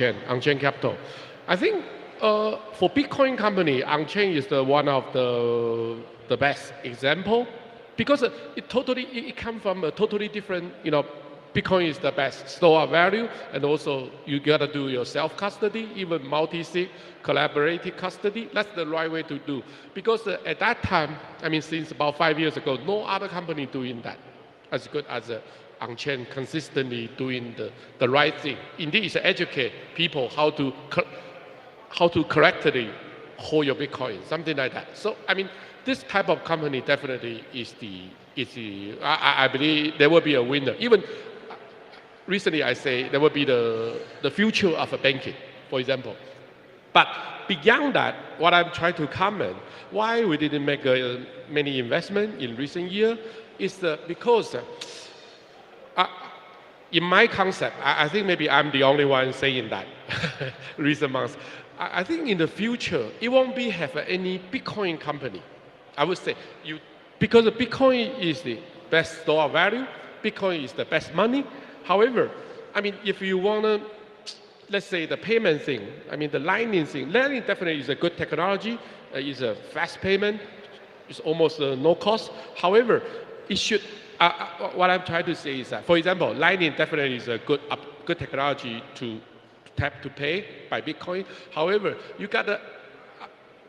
on-chain capital. I think for Bitcoin company, on-chain is one of the best example because it comes from a totally different, Bitcoin is the best store of value, and also you gotta do your self-custody, even multi-sig, collaborative custody. That's the right way to do. Because at that time, since about 5 years ago, no other company doing that as good as on-chain consistently doing the right thing. Indeed, it's educate people how to correctly hold your Bitcoin, something like that. So, this type of company definitely is I believe there will be a winner. Even recently, I say there will be the future of a banking, for example. But beyond that, what I'm trying to comment, why we didn't make many investment in recent year is because in my concept, I think maybe I'm the only one saying that recent months. I think in the future, it won't have any Bitcoin company. I would say because Bitcoin is the best store of value, Bitcoin is the best money. However, if you want to, let's say the payment thing, the Lightning thing, Lightning definitely is a good technology, it's a fast payment, it's almost no cost. However, it should, what I'm trying to say is that, for example, Lightning definitely is a good technology to tap to pay by Bitcoin. However, you got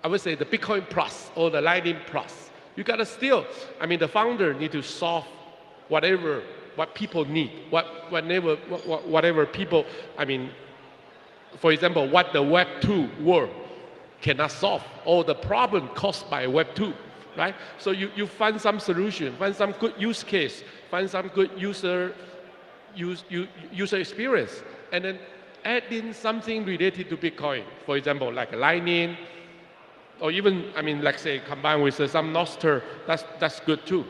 I would say the Bitcoin Plus or the Lightning Plus, you got to still, the founder need to solve what people need, whatever people, for example, what the Web 2 world cannot solve, or the problem caused by Web 2, right? So you find some solution, find some good use case, find some good user experience, and then add in something related to Bitcoin, for example, like Lightning, or even, like say, combined with some Nostr, that's good too.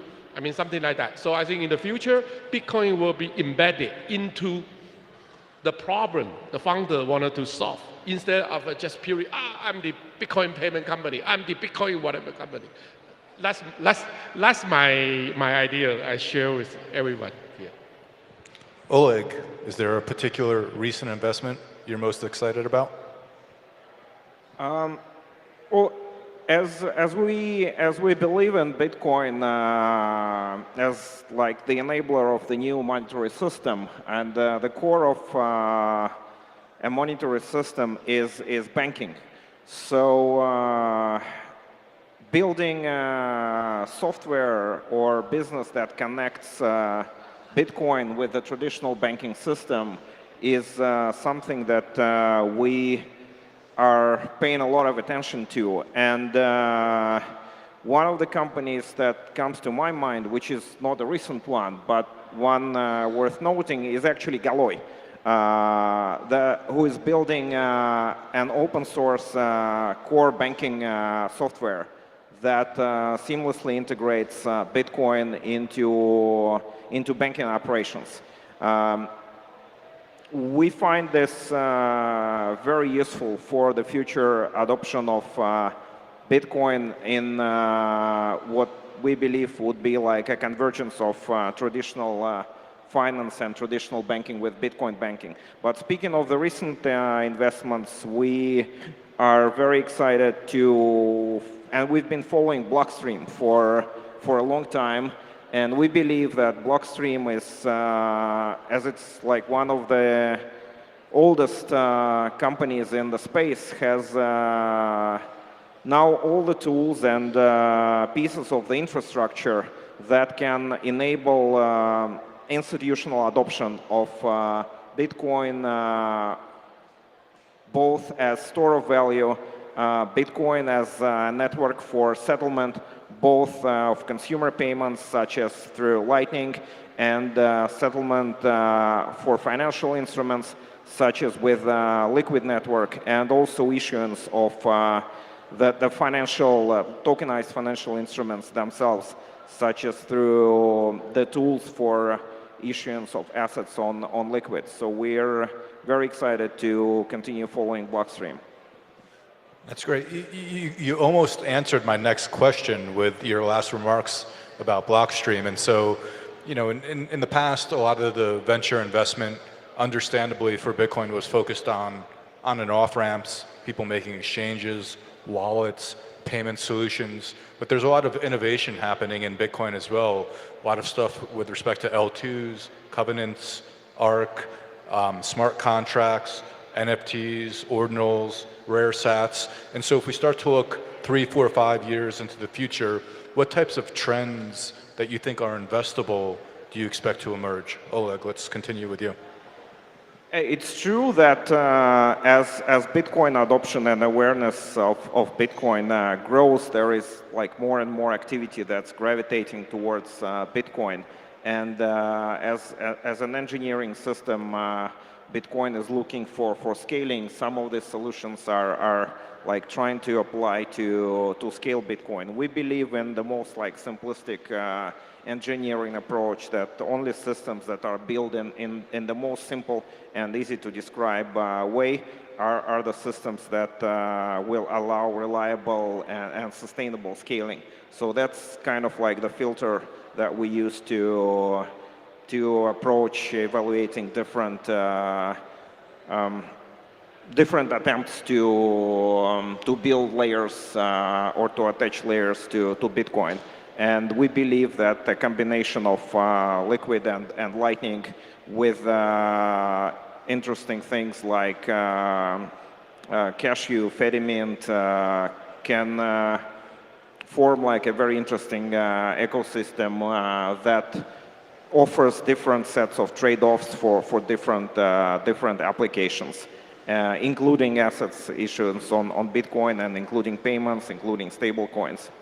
Something like that. So I think in the future, Bitcoin will be embedded into the problem the founder wanted to solve, instead of just purely, I'm the Bitcoin payment company, I'm the Bitcoin whatever company. That's my idea I share with everyone here. Oleg, is there a particular recent investment you're most excited about? Well, as we believe in Bitcoin as like the enabler of the new monetary system, and the core of a monetary system is banking. So building software or business that connects Bitcoin with the traditional banking system is something that we are paying a lot of attention to. And one of the companies that comes to my mind, which is not a recent one, but one worth noting, is actually Galoy, who is building an open source core banking software that seamlessly integrates Bitcoin into banking operations. We find this very useful for the future adoption of Bitcoin in what we believe would be like a convergence of traditional finance and traditional banking with Bitcoin banking. But speaking of the recent investments, we are very excited and we've been following Blockstream for a long time. And we believe that Blockstream is, as it's like one of the oldest companies in the space, has now all the tools and pieces of the infrastructure that can enable institutional adoption of Bitcoin, both as store of value, Bitcoin as a network for settlement, both of consumer payments, such as through Lightning, and settlement for financial instruments, such as with Liquid Network, and also issuance of the financial, tokenized financial instruments themselves, such as through the tools for issuance of assets on Liquid. So we're very excited to continue following Blockstream. That's great. You almost answered my next question with your last remarks about Blockstream. And so, in the past, a lot of the venture investment understandably for Bitcoin was focused on and off ramps, people making exchanges, wallets, payment solutions. But there's a lot of innovation happening in Bitcoin as well. A lot of stuff with respect to L2s, covenants, ARC, smart contracts, NFTs, ordinals, rare sats. And so if we start to look 3, 4, 5 years into the future, what types of trends that you think are investable do you expect to emerge? Oleg, let's continue with you. It's true that as Bitcoin adoption and awareness of Bitcoin grows, there is like more and more activity that's gravitating towards Bitcoin. And as an engineering system, Bitcoin is looking for scaling. Some of the solutions are like trying to apply to scale Bitcoin. We believe in the most like simplistic engineering approach, that only systems that are built in the most simple and easy to describe way are the systems that will allow reliable and sustainable scaling. So that's kind of like the filter that we use to approach evaluating different attempts to build layers or to attach layers to Bitcoin. And we believe that the combination of Liquid and Lightning with interesting things like Cashew, Fedimint can form like a very interesting ecosystem that offers different sets of trade-offs for different applications, including assets issuance on Bitcoin and including payments, including stable coins.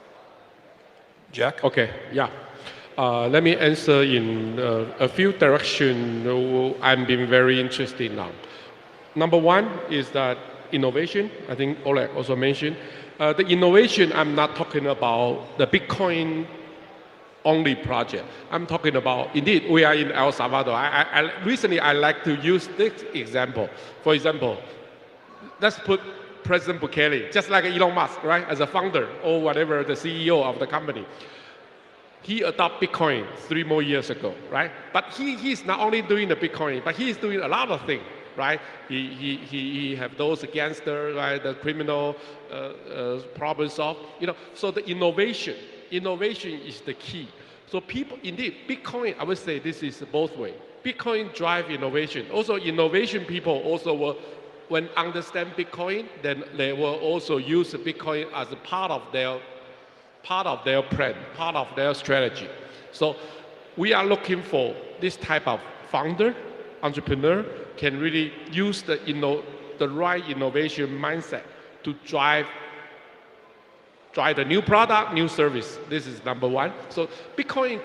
Jack? Okay, yeah. Let me answer in a few directions I'm being very interested in now. Number one is that innovation. I think Oleg also mentioned. The innovation, I'm not talking about the Bitcoin only project. I'm talking about, indeed, we are in El Salvador. Recently, I like to use this example. For example, let's put President Bukele, just like Elon Musk, right, as a founder or whatever, the CEO of the company. He adopted Bitcoin 3 more years ago, right? But he's not only doing the Bitcoin, but he's doing a lot of things, right? He have those gangsters, right? The criminal problem solved, So the innovation is the key. So people, indeed, Bitcoin, I would say this is both ways. Bitcoin drive innovation. Also, innovation people also will, when understand Bitcoin, then they will also use Bitcoin as a part of their plan, part of their strategy. So we are looking for this type of founder, entrepreneur, can really use the right innovation mindset to drive the new product, new service. This is number one. So Bitcoin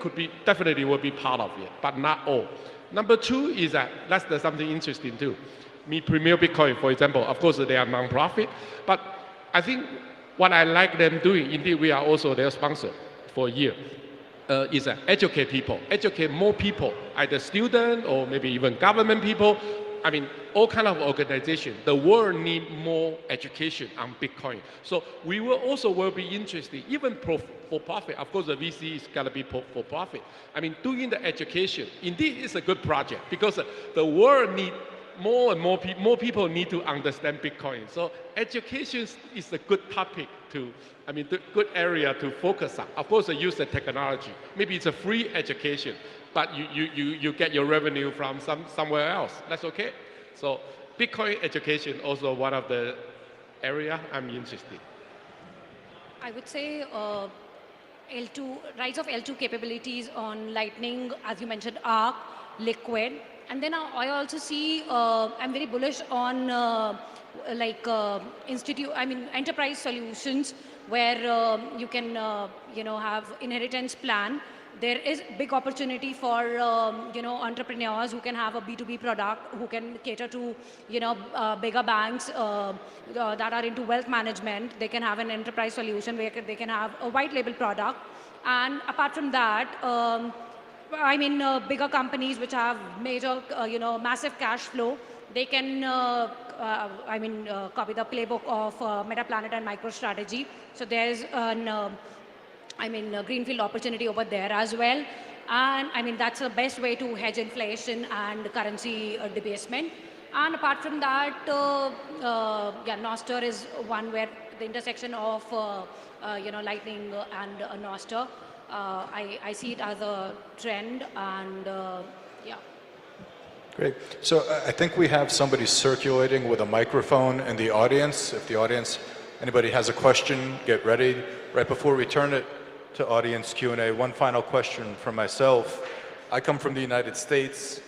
definitely will be part of it, but not all. Number two is that's something interesting too. Premier Bitcoin, for example, of course they are non-profit, but I think what I like them doing, indeed we are also their sponsor for a year, is educate people, educate more people, either students or maybe even government people. I mean, all kind of organizations. The world need more education on Bitcoin. So we will be interested, even for profit. Of course, the VC is gonna be for profit. I mean, doing the education, indeed, it's a good project because the world need more and more people need to understand Bitcoin. So education is a good topic the good area to focus on. Of course, they use the technology. Maybe it's a free education, but you get your revenue from somewhere else. That's okay. So Bitcoin education also one of the area I'm interested in. I would say rise of L2 capabilities on Lightning, as you mentioned, ARC, Liquid. And then I also see, I'm very bullish on enterprise solutions where you can, have inheritance plan. There is big opportunity for, entrepreneurs who can have a B2B product, who can cater to, bigger banks that are into wealth management. They can have an enterprise solution where they can have a white label product. And apart from that, bigger companies which have major, massive cash flow, they can, copy the playbook of MetaPlanet and MicroStrategy. So there's a greenfield opportunity over there as well. And I mean, that's the best way to hedge inflation and currency debasement. And apart from that, yeah, Nostr is one where the intersection of Lightning and Nostr, I see it as a trend, and yeah. Great. So I think we have somebody circulating with a microphone in the audience. If the audience, anybody has a question, get ready. Right before we turn it to audience Q&A, one final question from myself. I come from the United States.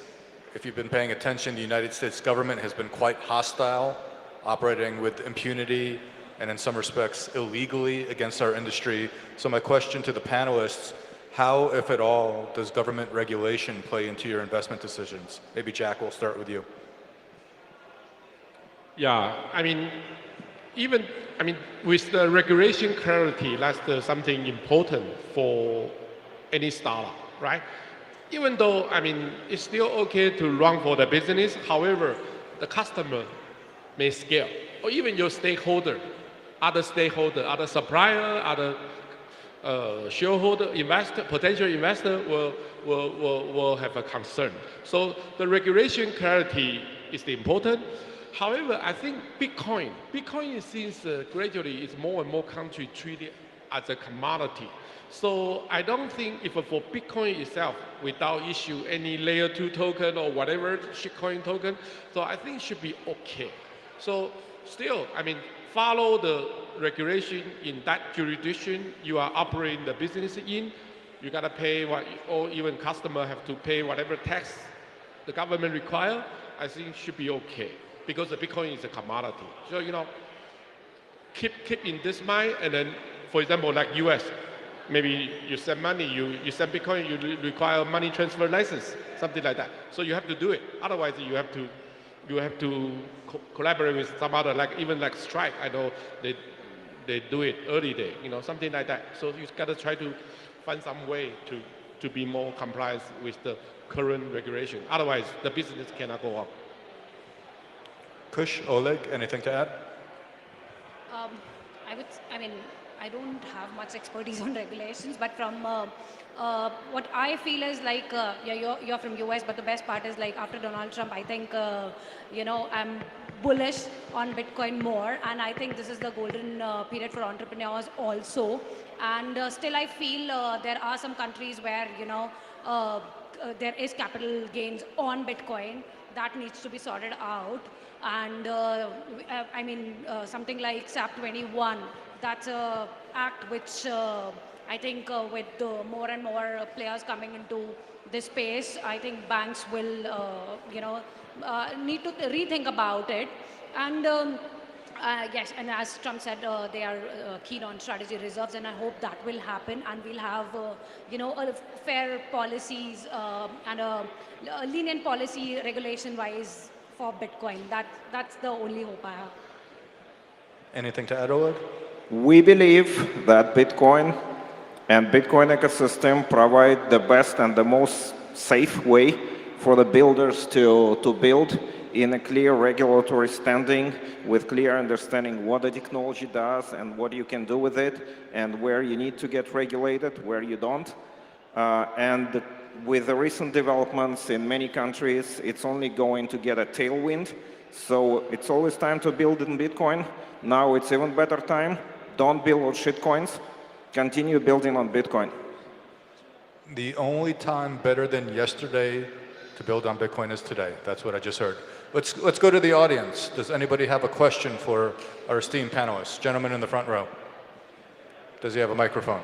If you've been paying attention, the United States government has been quite hostile, operating with impunity and in some respects illegally against our industry. So my question to the panelists, how, if at all, does government regulation play into your investment decisions? Maybe Jack, we'll start with you. Yeah, I mean, with the regulation clarity, that's something important for any startup, right? Even though, it's still okay to run for the business, however, the customer may scale, or even your stakeholder, other supplier, other shareholder, investor, potential investor will have a concern. So the regulation clarity is important. However, I think Bitcoin since gradually is more and more country treated as a commodity. So I don't think if for Bitcoin itself, without issue any layer 2 token or whatever shitcoin token, so I think it should be okay. So still, follow the regulation in that jurisdiction you are operating the business in. You gotta pay or even customer have to pay whatever tax the government require. I think it should be okay because the Bitcoin is a commodity. So keep in this mind, and then, for example, like US, maybe you send money, you send Bitcoin, you require money transfer license, something like that. So you have to do it. Otherwise, you have to collaborate with some other, even like Strike. I know they do it early day, something like that. So you gotta try to find some way to be more compliant with the current regulation. Otherwise, the business cannot go on. Kush, Oleg, anything to add? I don't have much expertise on regulations, but from what I feel is you're from US, but the best part is after Donald Trump, I think, I'm bullish on Bitcoin more, and I think this is the golden period for entrepreneurs also. And still I feel there are some countries where, there is capital gains on Bitcoin that needs to be sorted out. And something like SAP 21, that's a act which I think with more and more players coming into this space, I think banks will, need to rethink about it. And yes, and as Trump said, they are keen on strategy reserves, and I hope that will happen, and we'll have, a fair policies and a lenient policy regulation-wise for Bitcoin. That's the only hope I have. Anything to add, Oleg? We believe that Bitcoin and Bitcoin ecosystem provide the best and the most safe way for the builders to build in a clear regulatory standing with clear understanding what the technology does and what you can do with it and where you need to get regulated, where you don't. And with the recent developments in many countries, it's only going to get a tailwind. So it's always time to build in Bitcoin. Now it's even better time. Don't build on shitcoins. Continue building on Bitcoin. The only time better than yesterday to build on Bitcoin is today. That's what I just heard. Let's go to the audience. Does anybody have a question for our esteemed panelists? Gentleman in the front row. Does he have a microphone?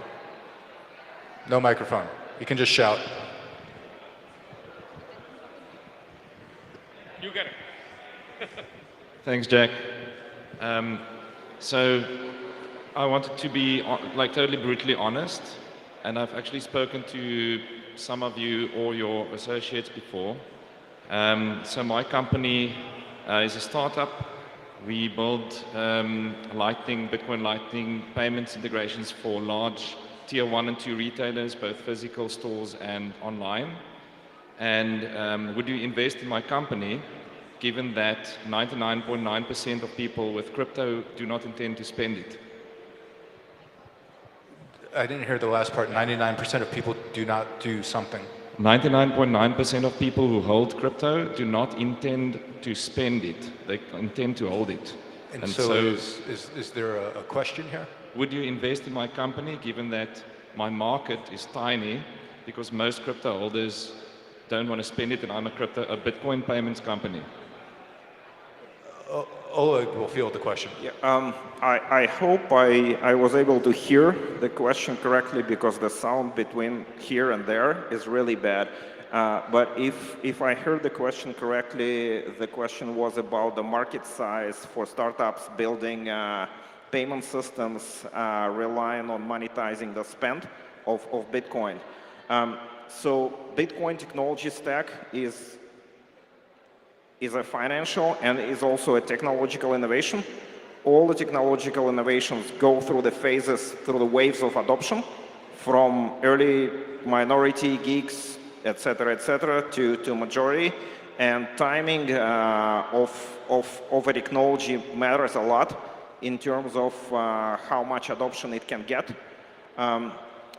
No microphone. You can just shout. You get it. Thanks, Jack. So I wanted to be totally brutally honest, and I've actually spoken to some of you or your associates before. So my company is a startup. We build Bitcoin Lightning payments integrations for large tier 1 and 2 retailers, both physical stores and online. And would you invest in my company, given that 99.9% of people with crypto do not intend to spend it? I didn't hear the last part. 99% of people do not do something. 99.9% of people who hold crypto do not intend to spend it. They intend to hold it. And so is there a question here? Would you invest in my company given that my market is tiny because most crypto holders don't want to spend it and I'm a Bitcoin payments company? Oleg will field the question. Yeah, I hope I was able to hear the question correctly because the sound between here and there is really bad. But if I heard the question correctly, the question was about the market size for startups building payment systems relying on monetizing the spend of Bitcoin. So Bitcoin technology stack is a financial and is also a technological innovation. All the technological innovations go through the phases, through the waves of adoption, from early minority geeks, et cetera, to majority. And timing of a technology matters a lot in terms of how much adoption it can get.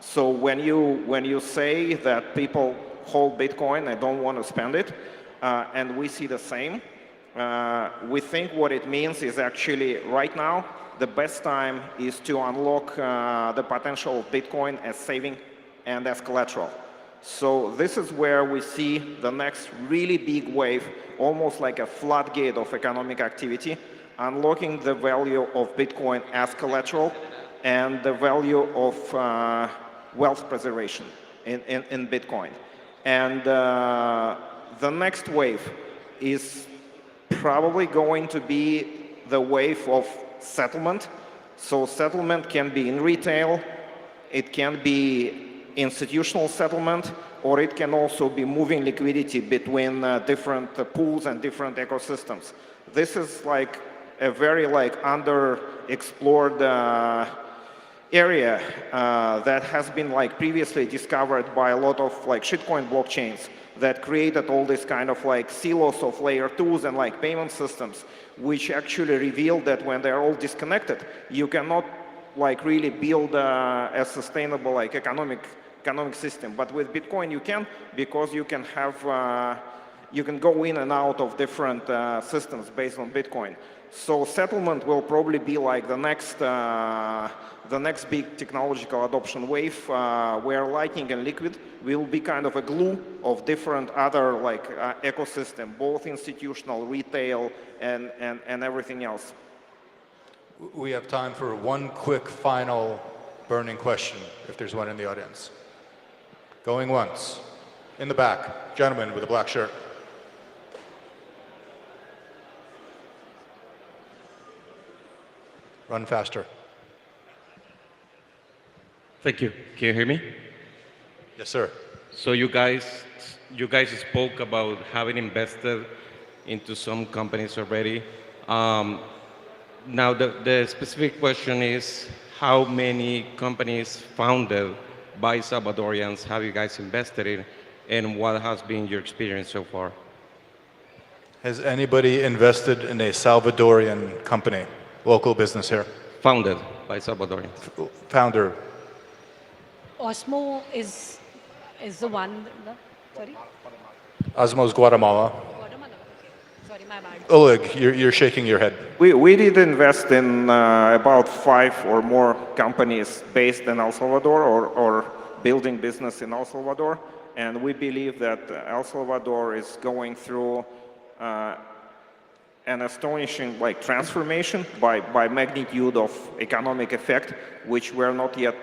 So when you say that people hold Bitcoin and don't want to spend it, and we see the same, we think what it means is actually right now the best time is to unlock the potential of Bitcoin as saving and as collateral. So this is where we see the next really big wave, almost like a floodgate of economic activity, unlocking the value of Bitcoin as collateral and the value of wealth preservation in Bitcoin. And the next wave is probably going to be the wave of settlement. So settlement can be in retail, it can be institutional settlement, or it can also be moving liquidity between different pools and different ecosystems. This is like a very underexplored area that has been previously discovered by a lot of shitcoin blockchains that created all this kind of silos of layer 2s and payment systems, which actually revealed that when they're all disconnected, you cannot really build a sustainable economic system. But with Bitcoin you can, because you can have you can go in and out of different systems based on Bitcoin. So settlement will probably be the next big technological adoption wave, where Lightning and Liquid will be kind of a glue of different other ecosystem, both institutional, retail, and everything else. We have time for one quick final burning question, if there's one in the audience. Going once. In the back, gentleman with a black shirt. Run faster. Thank you. Can you hear me? Yes, sir. So you guys spoke about having invested into some companies already. Now the specific question is, how many companies founded by Salvadorians have you guys invested in, and what has been your experience so far? Has anybody invested in a Salvadorian company, local business here? Founded by Salvadorians. Founder. Osmo is the one. Sorry? Osmo's Guatemala. Guatemala. Okay. Sorry, my bad. Oleg, you're shaking your head. We did invest in about 5 or more companies based in El Salvador or building business in El Salvador. And we believe that El Salvador is going through an astonishing transformation by magnitude of economic effect, which we're not yet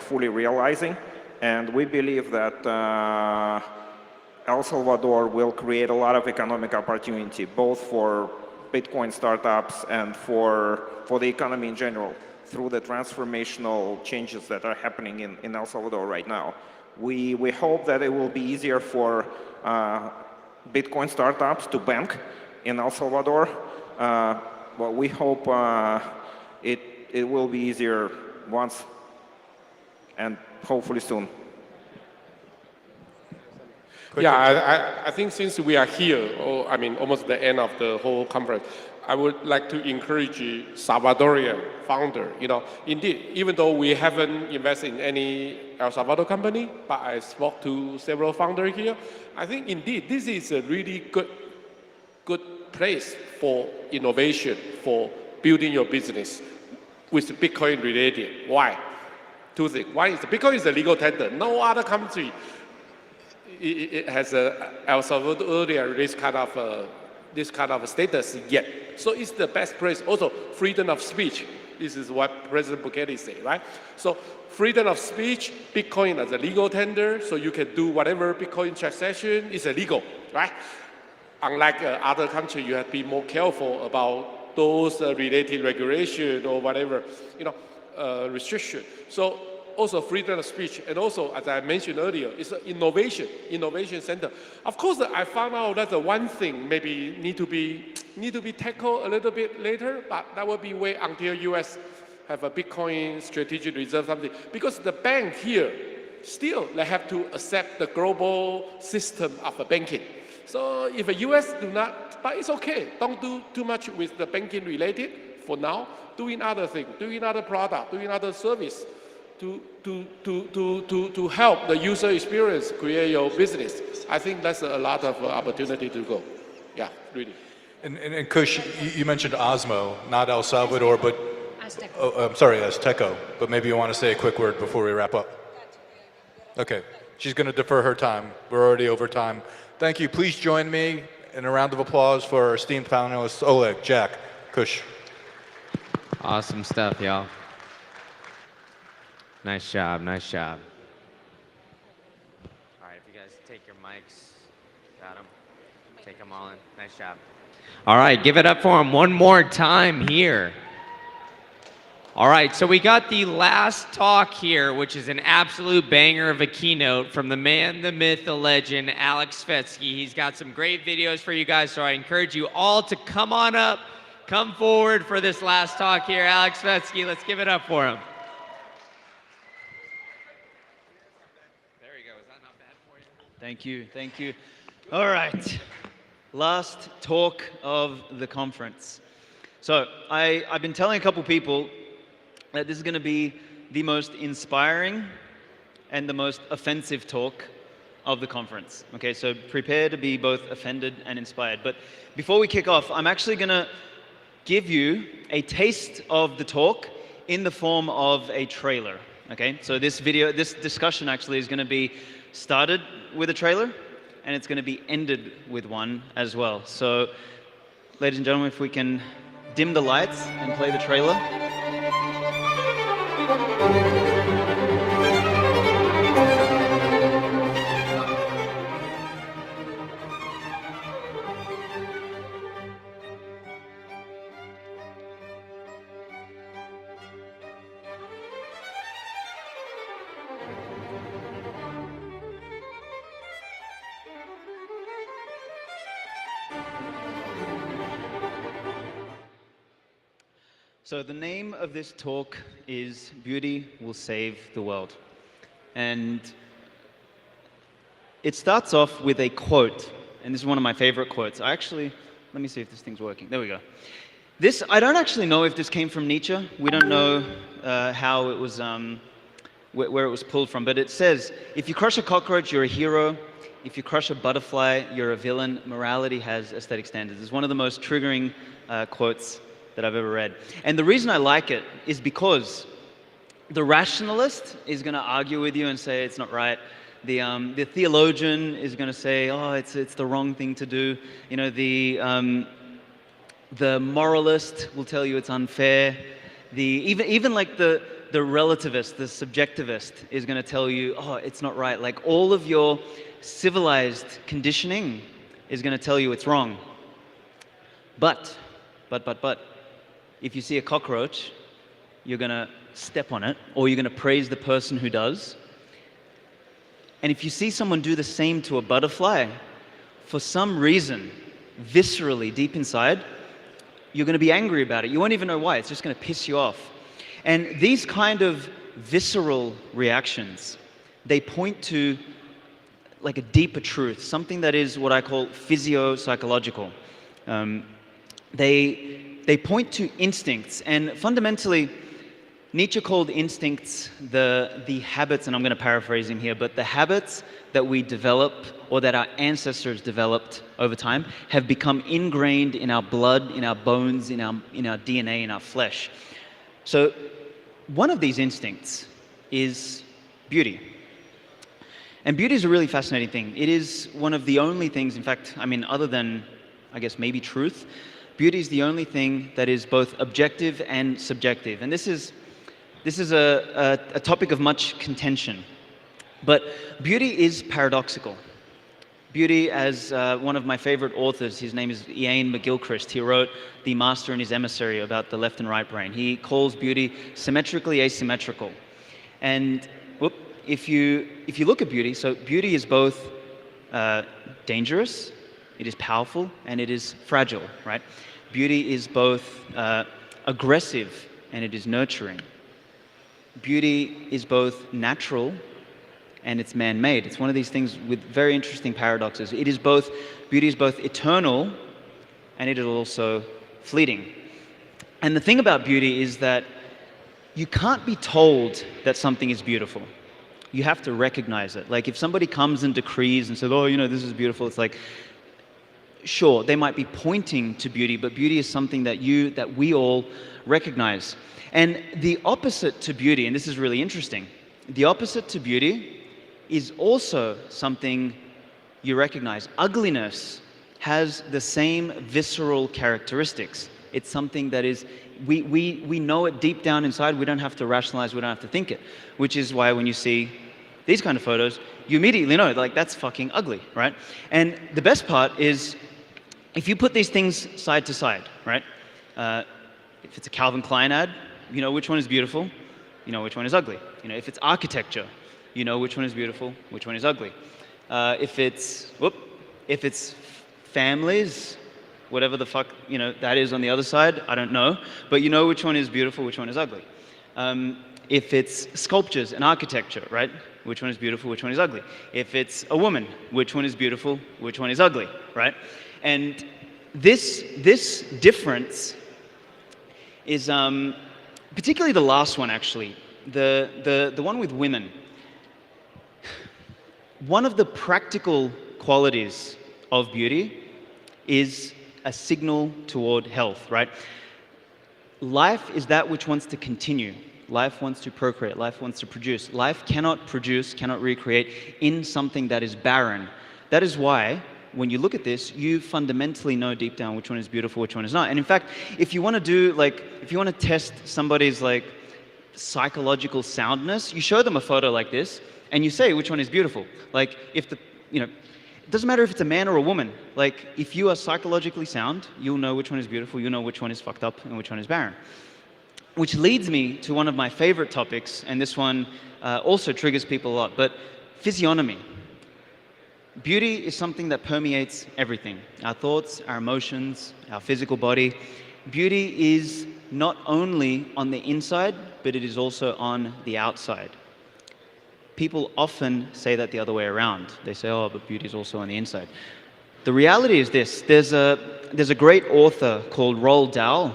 fully realizing. And we believe that El Salvador will create a lot of economic opportunity, both for Bitcoin startups and for the economy in general, through the transformational changes that are happening in El Salvador right now. We hope that it will be easier for Bitcoin startups to bank in El Salvador, but we hope it will be easier once and hopefully soon. Yeah, I think since we are here, or I mean, almost the end of the whole conference, I would like to encourage Salvadorian founder. You know, indeed, even though we haven't invested in any El Salvador company, but I spoke to several founders here. I think indeed this is a really good place for innovation, for building your business with Bitcoin related. Why? Two things. One is Bitcoin is a legal tender. No other country it has El Salvador this kind of status yet. So it's the best place. Also, freedom of speech. This is what President Bukele said, right? So freedom of speech, Bitcoin as a legal tender, so you can do whatever Bitcoin transaction is illegal, right? Unlike other countries, you have to be more careful about those related regulation or whatever, restriction. So also freedom of speech, and also, as I mentioned earlier, it's an innovation center. Of course, I found out that the one thing maybe need to be tackled a little bit later, but that will be wait until US have a Bitcoin strategic reserve something, because the bank here still they have to accept the global system of banking. So if the US do not, but it's okay. Don't do too much with the banking related for now. Doing other things, doing other product, doing other service to help the user experience, create your business. I think that's a lot of opportunity to go. Yeah, really. And Kush, you mentioned Osmo, not El Salvador, but Azteco. I'm sorry, Azteco. But maybe you want to say a quick word before we wrap up. Okay, she's going to defer her time. We're already over time. Thank you. Please join me in a round of applause for our esteemed panelists, Oleg, Jack, Kush. Awesome stuff, y'all. Nice job, nice job. All right, if you guys take your mics, got them. Take them all in. Nice job. All right, give it up for him one more time here. All right, so we got the last talk here, which is an absolute banger of a keynote from the man, the myth, the legend, Aleks Svetski. He's got some great videos for you guys, so I encourage you all to come on up, come forward for this last talk here. Aleks Svetski, let's give it up for him. There you go. Is that not bad for you? Thank you, thank you. All right, last talk of the conference. So I've been telling a couple people that this is going to be the most inspiring and the most offensive talk of the conference. Okay, so prepare to be both offended and inspired. But before we kick off, I'm actually going to give you a taste of the talk in the form of a trailer. Okay, so this discussion actually is going to be started with a trailer, and it's going to be ended with one as well. So, ladies and gentlemen, if we can dim the lights and play the trailer. So the name of this talk is Beauty Will Save the World. And it starts off with a quote, and this is one of my favorite quotes. Let me see if this thing's working. There we go. I don't actually know if this came from Nietzsche. We don't know how it was, where it was pulled from, but it says, if you crush a cockroach, you're a hero. If you crush a butterfly, you're a villain. Morality has aesthetic standards. It's one of the most triggering quotes that I've ever read. And the reason I like it is because the rationalist is going to argue with you and say it's not right. The theologian is going to say, oh, it's the wrong thing to do. You know, the moralist will tell you it's unfair. Even like the relativist, the subjectivist is going to tell you, oh, it's not right. Like all of your civilized conditioning is going to tell you it's wrong. But, if you see a cockroach, you're going to step on it, or you're going to praise the person who does. And if you see someone do the same to a butterfly, for some reason, viscerally, deep inside, you're going to be angry about it. You won't even know why. It's just going to piss you off. And these kind of visceral reactions, they point to like a deeper truth, something that is what I call physio-psychological. They point to instincts, and fundamentally, Nietzsche called instincts the habits, and I'm going to paraphrase him here, but the habits that we develop or that our ancestors developed over time have become ingrained in our blood, in our bones, in our DNA, in our flesh. So one of these instincts is beauty. And beauty is a really fascinating thing. It is one of the only things, in fact, I mean, other than, I guess, maybe truth, beauty is the only thing that is both objective and subjective. And this is a topic of much contention. But beauty is paradoxical. Beauty, as one of my favorite authors, his name is Iain McGilchrist, he wrote The Master and His Emissary about the left and right brain. He calls beauty symmetrically asymmetrical. And if you look at beauty, so beauty is both dangerous, it is powerful, and it is fragile, right? Beauty is both aggressive and it is nurturing. Beauty is both natural and it's man-made. It's one of these things with very interesting paradoxes. Beauty is both eternal and it is also fleeting. And the thing about beauty is that you can't be told that something is beautiful. You have to recognize it. Like if somebody comes and decrees and says, oh, this is beautiful, it's like, sure, they might be pointing to beauty, but beauty is something that we all recognize. And the opposite to beauty, and this is really interesting, the opposite to beauty is also something you recognize. Ugliness has the same visceral characteristics. It's something that is, we know it deep down inside, we don't have to rationalize, we don't have to think it, which is why when you see these kind of photos, you immediately know, like, that's fucking ugly, right? And the best part is, if you put these things side to side, right? If it's a Calvin Klein ad, you know which one is beautiful, you know which one is ugly. If it's architecture, you know which one is beautiful, which one is ugly. If it's families, whatever the fuck that is on the other side, I don't know, but you know which one is beautiful, which one is ugly. If it's sculptures and architecture, right? Which one is beautiful, which one is ugly. If it's a woman, which one is beautiful, which one is ugly, right? And this difference is particularly the last one, actually, the one with women. One of the practical qualities of beauty is a signal toward health, right? Life is that which wants to continue. Life wants to procreate. Life wants to produce. Life cannot produce, cannot recreate in something that is barren. That is why, when you look at this, you fundamentally know deep down which one is beautiful, which one is not. And in fact, if you want to test somebody's psychological soundness, you show them a photo like this, and you say which one is beautiful. Like, it doesn't matter if it's a man or a woman. Like, if you are psychologically sound, you'll know which one is beautiful, you'll know which one is fucked up, and which one is barren. Which leads me to one of my favorite topics, and this one also triggers people a lot, but physiognomy. Beauty is something that permeates everything. Our thoughts, our emotions, our physical body. Beauty is not only on the inside, but it is also on the outside. People often say that the other way around. They say, oh, but beauty is also on the inside. The reality is this. There's a great author called Roald Dahl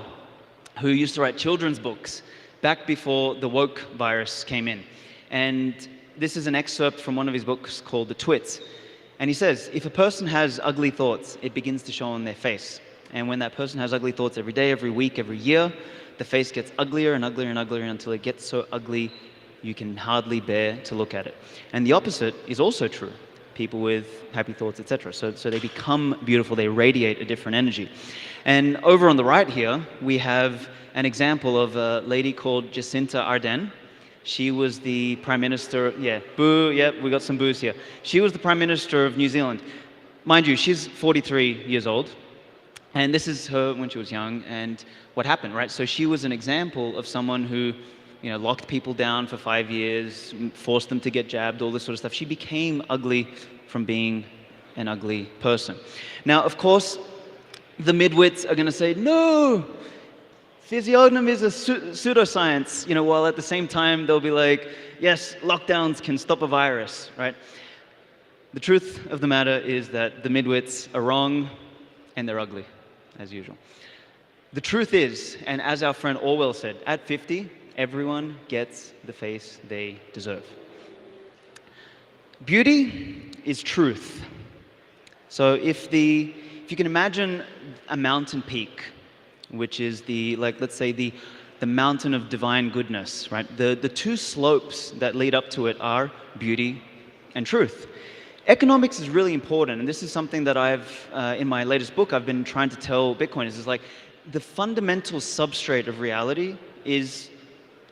who used to write children's books back before the woke virus came in. And this is an excerpt from one of his books called The Twits. And he says, if a person has ugly thoughts, it begins to show on their face. And when that person has ugly thoughts every day, every week, every year, the face gets uglier and uglier and uglier until it gets so ugly you can hardly bear to look at it. And the opposite is also true. People with happy thoughts, etc. So they become beautiful, they radiate a different energy. And over on the right here, we have an example of a lady called Jacinta Ardern. She was the Prime Minister, we got some boos here. She was the Prime Minister of New Zealand. Mind you, she's 43 years old. And this is her when she was young and what happened, right? So she was an example of someone who locked people down for 5 years, forced them to get jabbed, all this sort of stuff. She became ugly from being an ugly person. Now, of course, the midwits are going to say, no, physiognomy is a pseudoscience, while at the same time they'll be like, yes, lockdowns can stop a virus, right? The truth of the matter is that the midwits are wrong and they're ugly, as usual. The truth is, and as our friend Orwell said, at 50, everyone gets the face they deserve. Beauty is truth. So if you can imagine a mountain peak, which is let's say the mountain of divine goodness, right? The two slopes that lead up to it are beauty and truth. Economics is really important, and this is something that in my latest book, I've been trying to tell Bitcoiners, is like the fundamental substrate of reality is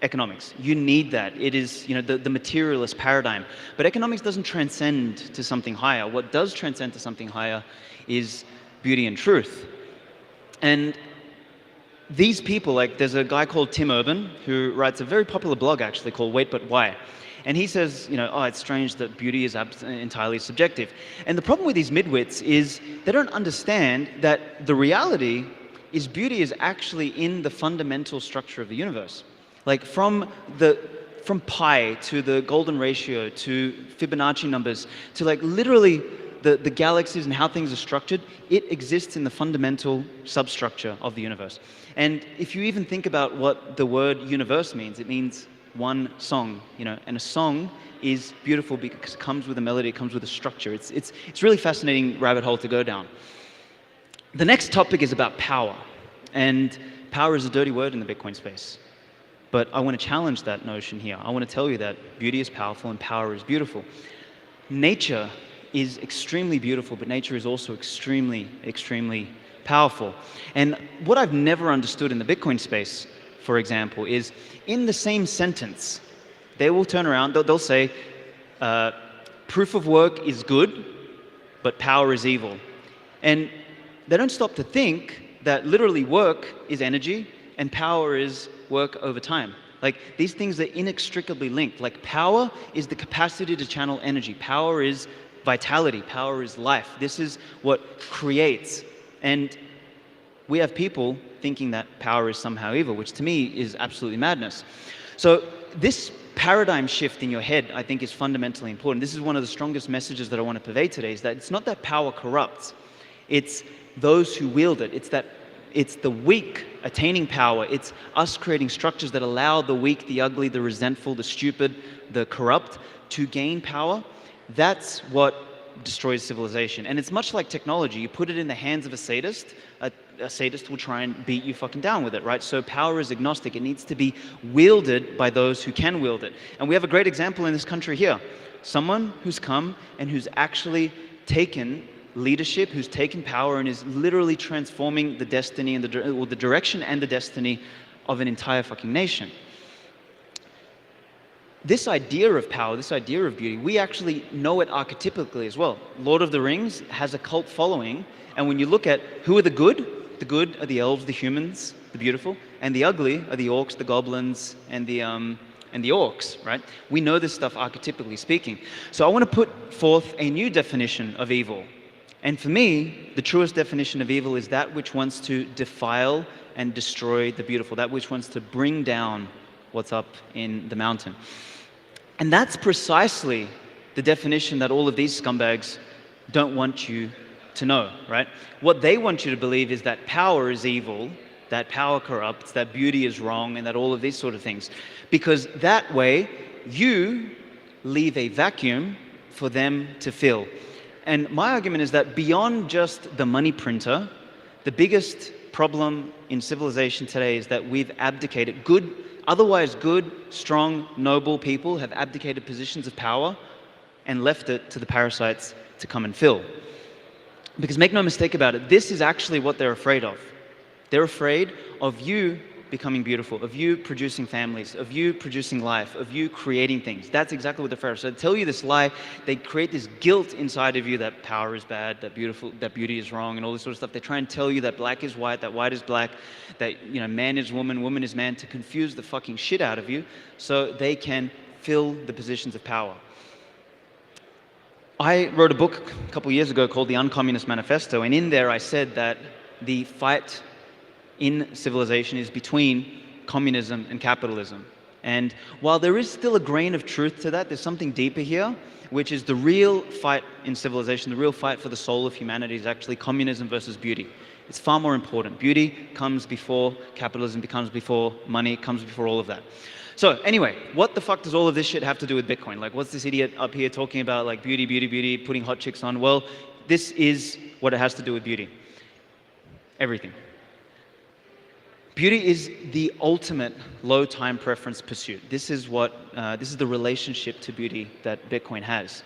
economics. You need that. It is, the materialist paradigm. But economics doesn't transcend to something higher. What does transcend to something higher is beauty and truth. And these people, like there's a guy called Tim Urban who writes a very popular blog actually called Wait But Why. And he says, it's strange that beauty is entirely subjective. And the problem with these midwits is they don't understand that the reality is beauty is actually in the fundamental structure of the universe. Like from pi to the golden ratio to Fibonacci numbers to like literally the galaxies and how things are structured, it exists in the fundamental substructure of the universe. And if you even think about what the word universe means, it means one song, and a song is beautiful because it comes with a melody, it comes with a structure. It's really fascinating rabbit hole to go down. The next topic is about power, and power is a dirty word in the Bitcoin space. But I want to challenge that notion here. I want to tell you that beauty is powerful and power is beautiful. Nature is extremely beautiful, but nature is also extremely, extremely powerful. And what I've never understood in the Bitcoin space, for example, is in the same sentence, they will turn around, they'll say, proof of work is good, but power is evil. And they don't stop to think that literally work is energy and power is work over time. Like these things are inextricably linked. Like power is the capacity to channel energy. Power is vitality. Power is life. This is what creates. And we have people thinking that power is somehow evil, which to me is absolutely madness. So this paradigm shift in your head, I think, is fundamentally important. This is one of the strongest messages that I want to convey today, is that it's not that power corrupts. It's those who wield it. It's the weak attaining power. It's us creating structures that allow the weak, the ugly, the resentful, the stupid, the corrupt to gain power. That's what destroys civilization. And it's much like technology. You put it in the hands of a sadist, a sadist will try and beat you fucking down with it, right? So power is agnostic. It needs to be wielded by those who can wield it. And we have a great example in this country here. Someone who's come and who's actually taken leadership, who's taken power and is literally transforming the destiny and the direction and the destiny of an entire fucking nation. This idea of power, this idea of beauty, we actually know it archetypically as well. Lord of the Rings has a cult following, and when you look at who are the good are the elves, the humans, the beautiful, and the ugly are the orcs, the goblins, and the orcs, right? We know this stuff archetypically speaking. So I want to put forth a new definition of evil. And for me, the truest definition of evil is that which wants to defile and destroy the beautiful, that which wants to bring down what's up in the mountain. And that's precisely the definition that all of these scumbags don't want you to know, right? What they want you to believe is that power is evil, that power corrupts, that beauty is wrong, and that all of these sort of things. Because that way, you leave a vacuum for them to fill. And my argument is that beyond just the money printer, the biggest problem in civilization today is that we've abdicated. Otherwise good, strong, noble people have abdicated positions of power and left it to the parasites to come and fill. Because make no mistake about it, this is actually what they're afraid of. They're afraid of you becoming beautiful, of you producing families, of you producing life, of you creating things. That's exactly what they're afraid of. So they tell you this lie, they create this guilt inside of you that power is bad, that beauty is wrong, and all this sort of stuff. They try and tell you that black is white, that white is black, that man is woman, woman is man, to confuse the fucking shit out of you so they can fill the positions of power. I wrote a book a couple years ago called The Uncommunist Manifesto, and in there I said that the fight in civilization is between communism and capitalism. And while there is still a grain of truth to that, there's something deeper here, which is the real fight in civilization, the real fight for the soul of humanity is actually communism versus beauty. It's far more important. Beauty comes before capitalism, comes before money, comes before all of that. So anyway, what the fuck does all of this shit have to do with Bitcoin? Like, what's this idiot up here talking about, like, beauty, beauty, beauty, putting hot chicks on? Well, this is what it has to do with beauty. Everything. Beauty is the ultimate low time preference pursuit. This is the relationship to beauty that Bitcoin has.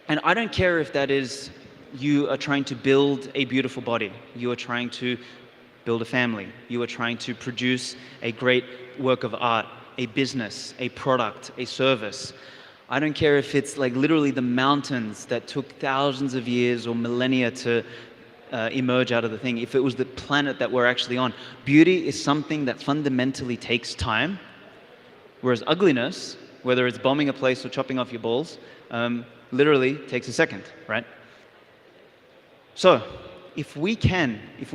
And I don't care if that is you are trying to build a beautiful body, you are trying to build a family, you are trying to produce a great work of art, a business, a product, a service. I don't care if it's like literally the mountains that took thousands of years or millennia to emerge out of the thing. If it was the planet that we're actually on, beauty is something that fundamentally takes time, whereas ugliness, whether it's bombing a place or chopping off your balls, literally takes a second, right? So if we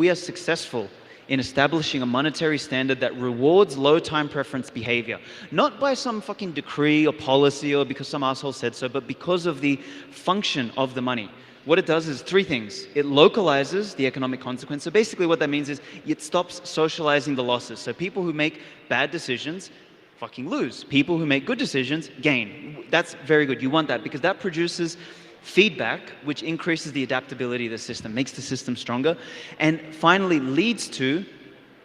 are successful in establishing a monetary standard that rewards low time preference behavior, not by some fucking decree or policy or because some asshole said so, but because of the function of the money. What it does is three things. It localizes the economic consequence. So basically what that means is it stops socializing the losses. So people who make bad decisions fucking lose. People who make good decisions gain. That's very good. You want that because that produces feedback, which increases the adaptability of the system, makes the system stronger, and finally leads to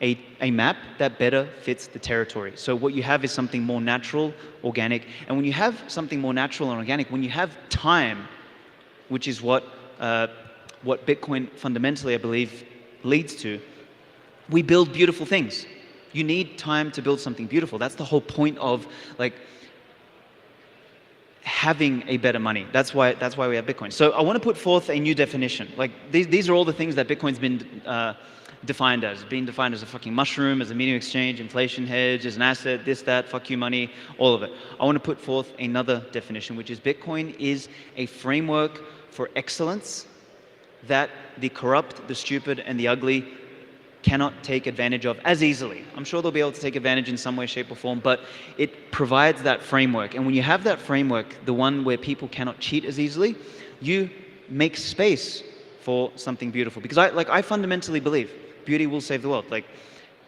a map that better fits the territory. So what you have is something more natural, organic, and when you have something more natural and organic, when you have time, which is what Bitcoin fundamentally, I believe, leads to, we build beautiful things. You need time to build something beautiful. That's the whole point of like having a better money. That's why we have Bitcoin. So I want to put forth a new definition. Like these are all the things that Bitcoin's been defined as. Being defined as a fucking mushroom, as a medium exchange, inflation hedge, as an asset, this, that, fuck you money, all of it. I want to put forth another definition, which is Bitcoin is a framework for excellence that the corrupt, the stupid, and the ugly cannot take advantage of as easily. I'm sure they'll be able to take advantage in some way, shape, or form, but it provides that framework. And when you have that framework, the one where people cannot cheat as easily, you make space for something beautiful. Because I fundamentally believe beauty will save the world. Like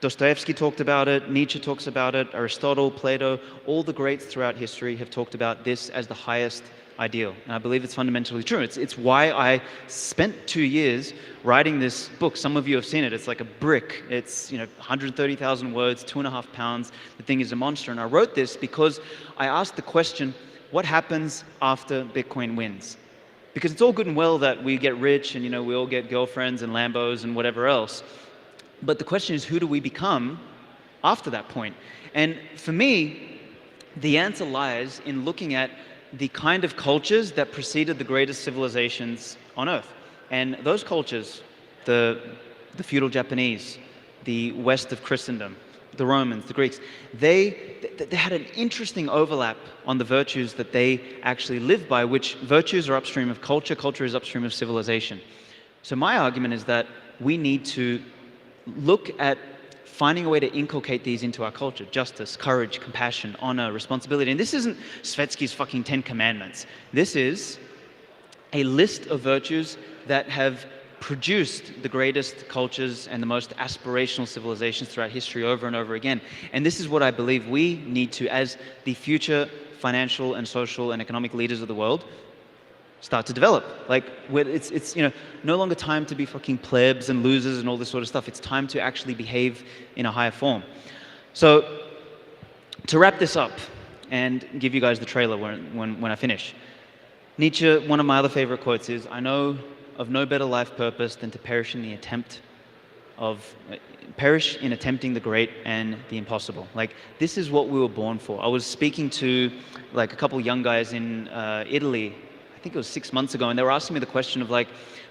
Dostoevsky talked about it, Nietzsche talks about it, Aristotle, Plato, all the greats throughout history have talked about this as the highest ideal. And I believe it's fundamentally true. It's why I spent 2 years writing this book. Some of you have seen it. It's like a brick. It's 130,000 words, 2.5 pounds. The thing is a monster. And I wrote this because I asked the question, what happens after Bitcoin wins? Because it's all good and well that we get rich and we all get girlfriends and Lambos and whatever else. But the question is, who do we become after that point? And for me, the answer lies in looking at the kind of cultures that preceded the greatest civilizations on Earth. And those cultures, the feudal Japanese, the west of Christendom, the Romans, the Greeks, they had an interesting overlap on the virtues that they actually lived by, which virtues are upstream of culture, culture is upstream of civilization. So my argument is that we need to look at finding a way to inculcate these into our culture. Justice, courage, compassion, honor, responsibility. And this isn't Svetski's fucking 10 commandments. This is a list of virtues that have produced the greatest cultures and the most aspirational civilizations throughout history over and over again. And this is what I believe we need to, as the future financial and social and economic leaders of the world, start to develop. Like, it's no longer time to be fucking plebs and losers and all this sort of stuff. It's time to actually behave in a higher form. So, to wrap this up and give you guys the trailer when I finish, Nietzsche, one of my other favorite quotes is, "I know of no better life purpose than to perish in attempting the great and the impossible." Like, this is what we were born for. I was speaking to like a couple young guys in Italy, I think it was 6 months ago, and they were asking me the question of like,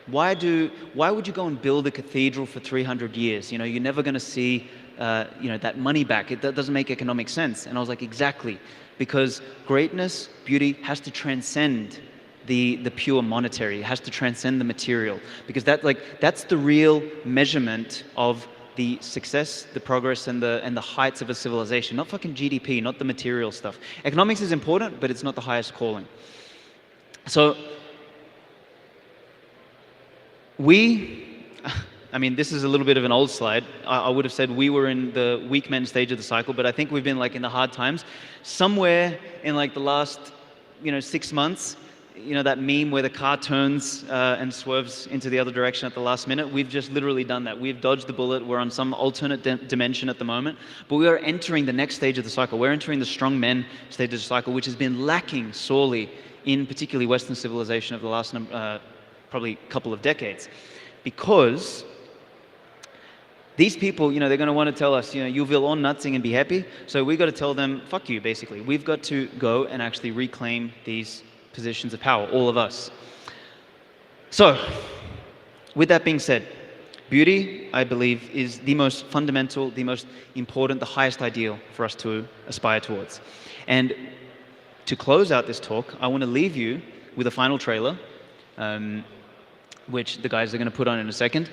why would you go and build a cathedral for 300 years? You're never going to see that money back. That doesn't make economic sense. And I was like, exactly, because greatness, beauty has to transcend the pure monetary. It has to transcend the material, because that's the real measurement of the success, the progress, and the heights of a civilization, not fucking GDP, not the material stuff. Economics is important, but it's not the highest calling. So I mean, this is a little bit of an old slide. I would have said we were in the weak men stage of the cycle, but I think we've been like in the hard times. Somewhere in like the last, 6 months, that meme where the car turns and swerves into the other direction at the last minute, we've just literally done that. We've dodged the bullet. We're on some alternate dimension at the moment, but we are entering the next stage of the cycle. We're entering the strong men stage of the cycle, which has been lacking sorely in particularly Western civilization of the last probably couple of decades, because these people, they're going to want to tell us, you will all nutsing and be happy. So we've got to tell them, fuck you, basically. We've got to go and actually reclaim these positions of power, all of us. So, with that being said, beauty, I believe, is the most fundamental, the most important, the highest ideal for us to aspire towards. And to close out this talk, I want to leave you with a final trailer, which the guys are going to put on in a second.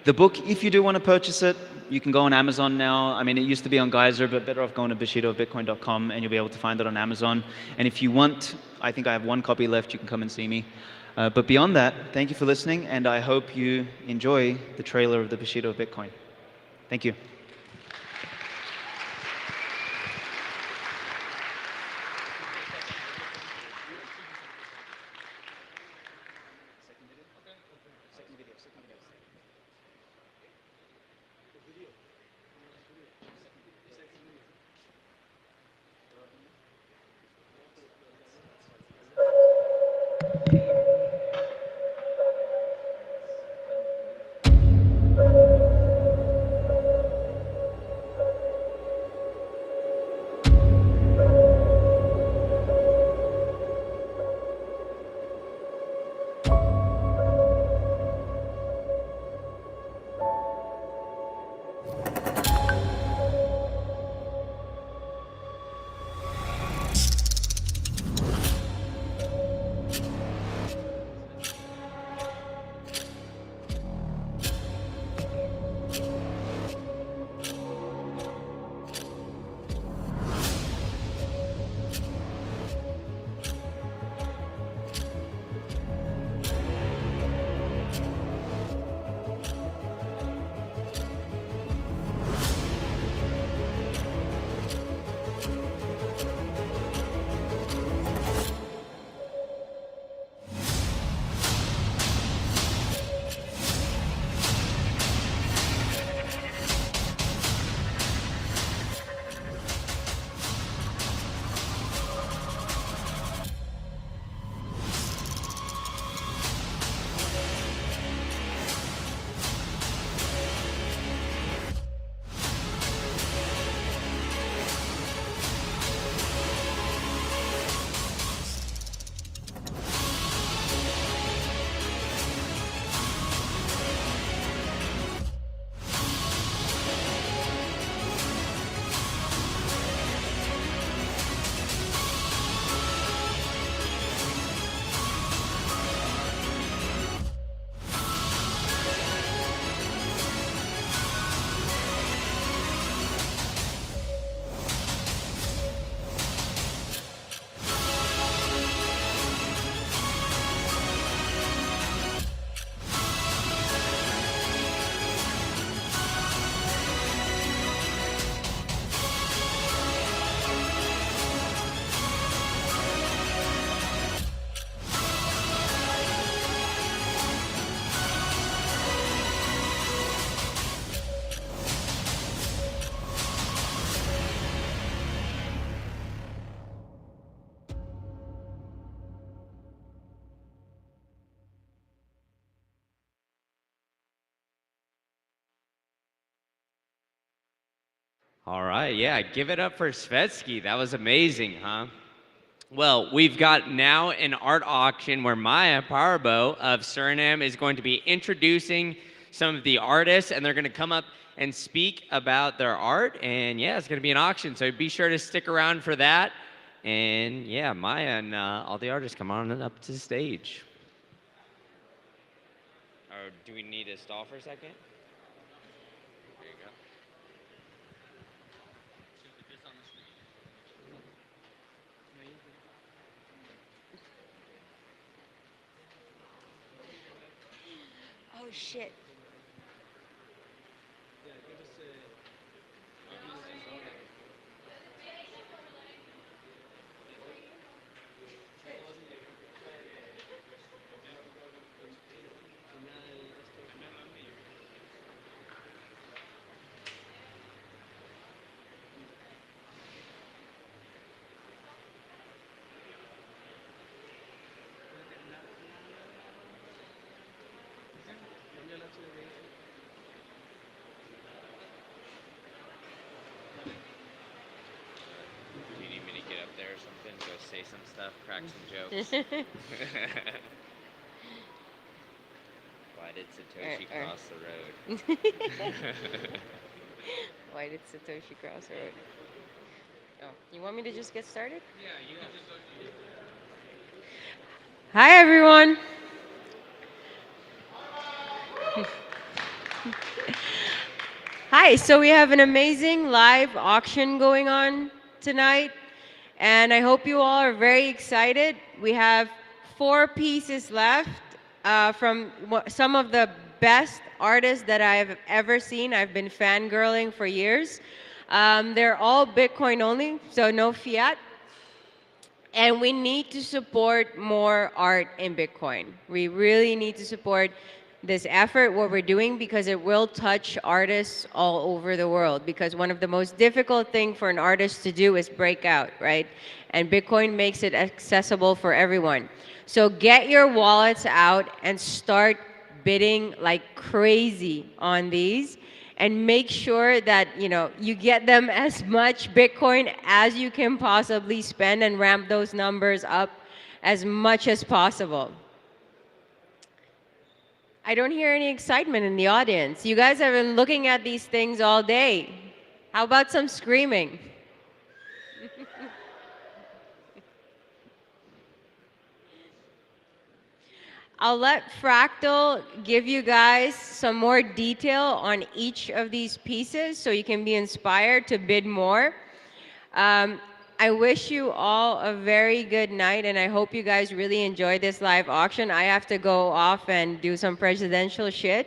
The book, if you do want to purchase it, you can go on Amazon now. I mean, it used to be on Keiser, but better off going to bushidoofbitcoin.com and you'll be able to find it on Amazon. And if you want, I think I have 1 copy left, you can come and see me. But beyond that, thank you for listening, and I hope you enjoy the trailer of the Bushido of Bitcoin. Thank you. All right, yeah, give it up for Svetski. That was amazing, huh? Well, we've got now an art auction where Maya Parbo of Suriname is going to be introducing some of the artists, and they're going to come up and speak about their art. And yeah, it's going to be an auction, so be sure to stick around for that. And yeah, Maya and all the artists come on up to the stage. Or do we need to stall for a second? There you go. Oh shit. Do you need me to get up there or something? Go say some stuff, crack some jokes? Why did Satoshi cross the road? Why did Satoshi cross the road? Oh, you want me to just get started? Yeah, you can just. Hi, everyone. Hi, so we have an amazing live auction going on tonight, and I hope you all are very excited. We have 4 pieces left from some of the best artists that I've ever seen. I've been fangirling for years. They're all Bitcoin only, so no fiat. And we need to support more art in Bitcoin. We really need to support this effort, what we're doing, because it will touch artists all over the world. Because one of the most difficult things for an artist to do is break out, right? And Bitcoin makes it accessible for everyone. So get your wallets out and start bidding like crazy on these. And make sure that you get them as much Bitcoin as you can possibly spend and ramp those numbers up as much as possible. I don't hear any excitement in the audience. You guys have been looking at these things all day. How about some screaming? I'll let Fractal give you guys some more detail on each of these pieces so you can be inspired to bid more. I wish you all a very good night, and I hope you guys really enjoy this live auction. I have to go off and do some presidential shit.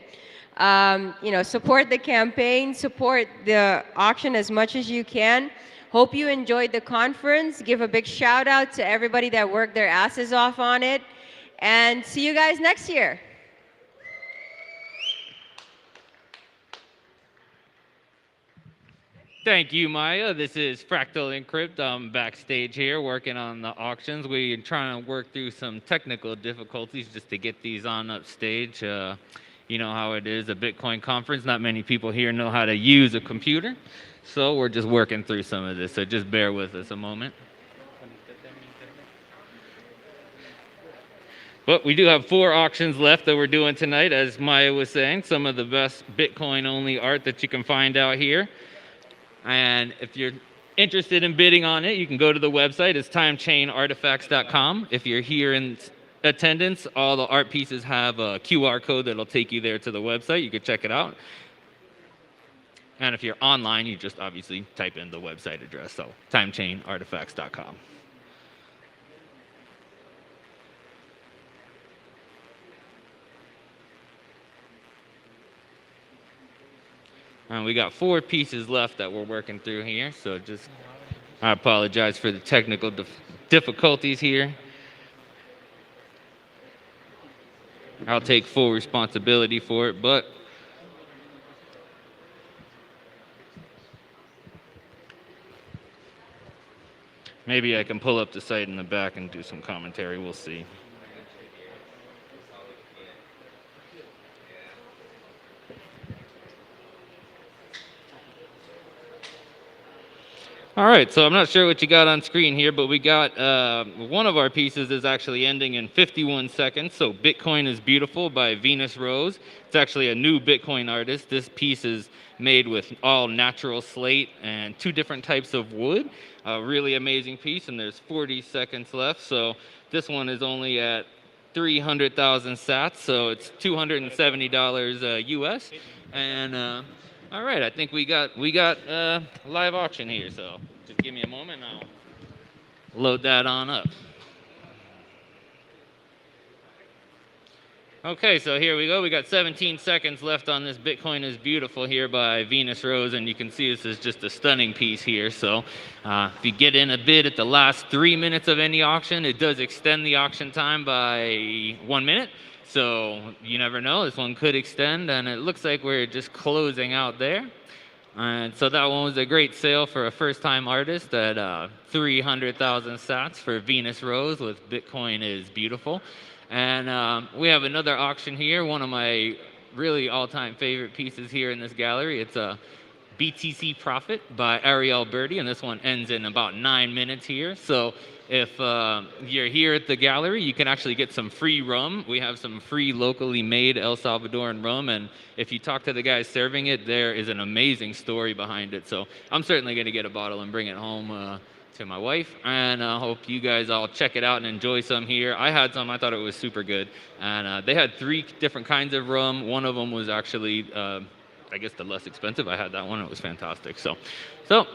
Support the campaign, support the auction as much as you can. Hope you enjoyed the conference. Give a big shout out to everybody that worked their asses off on it. And see you guys next year. Thank you, Maya. This is Fractal Encrypt. I'm backstage here working on the auctions. We're trying to work through some technical difficulties just to get these on up stage. You know how it is, a Bitcoin conference. Not many people here know how to use a computer. So we're just working through some of this. So just bear with us a moment. But we do have 4 auctions left that we're doing tonight, as Maya was saying, some of the best Bitcoin-only art that you can find out here. And if you're interested in bidding on it, you can go to the website. It's timechainartifacts.com. If you're here in attendance, all the art pieces have a QR code that'll take you there to the website. You can check it out. And if you're online, you just obviously type in the website address, so timechainartifacts.com. And we got 4 pieces left that we're working through here, so I apologize for the technical difficulties here. I'll take full responsibility for it, but maybe I can pull up the site in the back and do some commentary. We'll see. All right, so I'm not sure what you got on screen here, but we got one of our pieces is actually ending in 51 seconds. So Bitcoin is Beautiful by Venus Rose. It's actually a new Bitcoin artist. This piece is made with all natural slate and 2 different types of wood. A really amazing piece, and there's 40 seconds left. So this one is only at 300,000 sats, so it's $270 US. And all right, I think we got a live auction here, so just give me a moment and I'll load that on up. Okay, so here we go. We got 17 seconds left on this Bitcoin is Beautiful here by Venus Rose, and you can see this is just a stunning piece here. So if you get in a bid at the last 3 minutes of any auction, it does extend the auction time by 1 minute. So you never know, this one could extend, and it looks like we're just closing out there. And so that one was a great sale for a first-time artist at 300,000 sats for Venus Rose with Bitcoin is Beautiful. And we have another auction here, one of my really all-time favorite pieces here in this gallery. It's a BTC Profit by Ariel Birdie, and this one ends in about 9 minutes here. So if you're here at the gallery, you can actually get some free rum. We have some free locally made El Salvadoran rum, and if you talk to the guys serving it, there is an amazing story behind it. So I'm certainly going to get a bottle and bring it home to my wife, and I hope you guys all check it out and enjoy some here. I had some, I thought it was super good, and they had 3 different kinds of rum. One of them was actually, I guess, the less expensive. I had that one, it was fantastic. So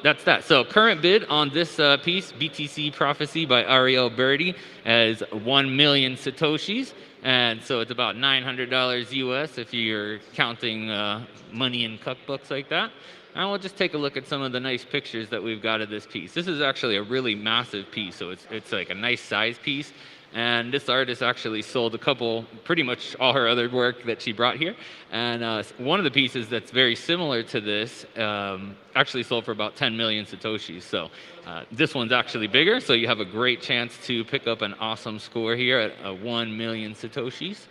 that's that. So current bid on this piece, BTC Prophecy by Ariel Birdie, is 1 million Satoshis, and so it's about $900 US if you're counting money in cookbooks like that. And we'll just take a look at some of the nice pictures that we've got of this piece. This is actually a really massive piece, so it's like a nice size piece. And this artist actually sold a couple, pretty much all her other work that she brought here. And one of the pieces that's very similar to this actually sold for about 10 million Satoshis. So this one's actually bigger, so you have a great chance to pick up an awesome score here at 1 million Satoshis.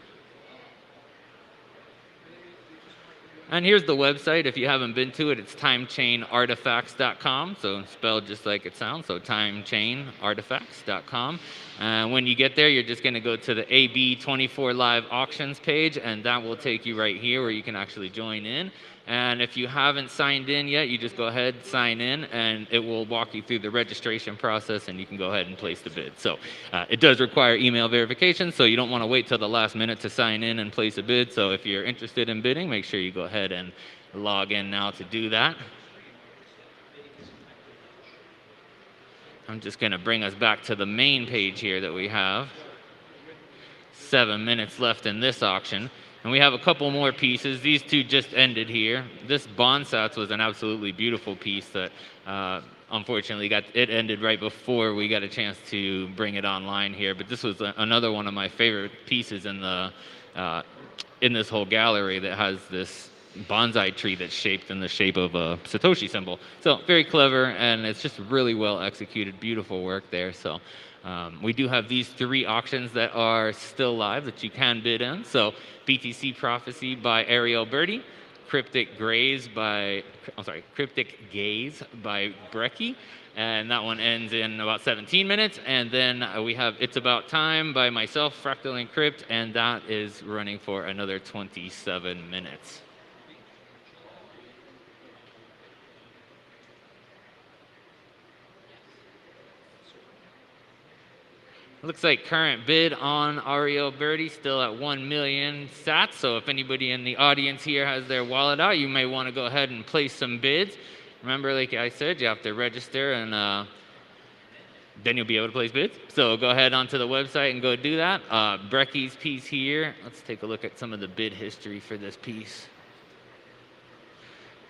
And here's the website. If you haven't been to it, it's timechainartifacts.com. So spelled just like it sounds. So timechainartifacts.com. And when you get there, you're just going to go to the AB24 Live Auctions page, and that will take you right here where you can actually join in. And if you haven't signed in yet, you just go ahead, sign in, and it will walk you through the registration process, and you can go ahead and place the bid. So it does require email verification, so you don't want to wait till the last minute to sign in and place a bid. So if you're interested in bidding, make sure you go ahead and log in now to do that. I'm just going to bring us back to the main page here that we have. 7 minutes left in this auction. And we have a couple more pieces. These 2 just ended here. This Bonsats was an absolutely beautiful piece that unfortunately it ended right before we got a chance to bring it online here. But this was another one of my favorite pieces in this whole gallery that has this bonsai tree that's shaped in the shape of a Satoshi symbol. So very clever, and it's just really well executed, beautiful work there. So we do have these 3 auctions that are still live that you can bid in. So BTC Prophecy by Ariel Birdie, Cryptic Gaze by Brecky, and that one ends in about 17 minutes. And then we have It's About Time by myself, Fractal Encrypt, and that is running for another 27 minutes. Looks like current bid on Ariel Birdie still at 1 million sats. So if anybody in the audience here has their wallet out, you may want to go ahead and place some bids. Remember, like I said, you have to register, and then you'll be able to place bids. So go ahead onto the website and go do that. Brecky's piece here. Let's take a look at some of the bid history for this piece.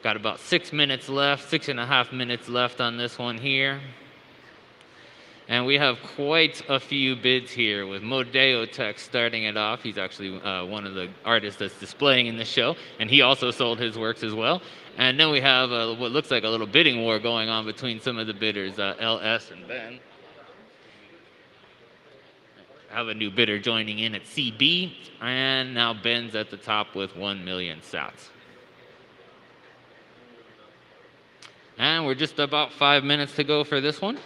Got about 6 minutes left, 6.5 minutes left on this one here. And we have quite a few bids here with Modeo Tech starting it off. He's actually one of the artists that's displaying in the show, and he also sold his works as well. And then we have what looks like a little bidding war going on between some of the bidders, LS and Ben. I have a new bidder joining in at CB, and now Ben's at the top with 1 million sats. And we're just about 5 minutes to go for this one.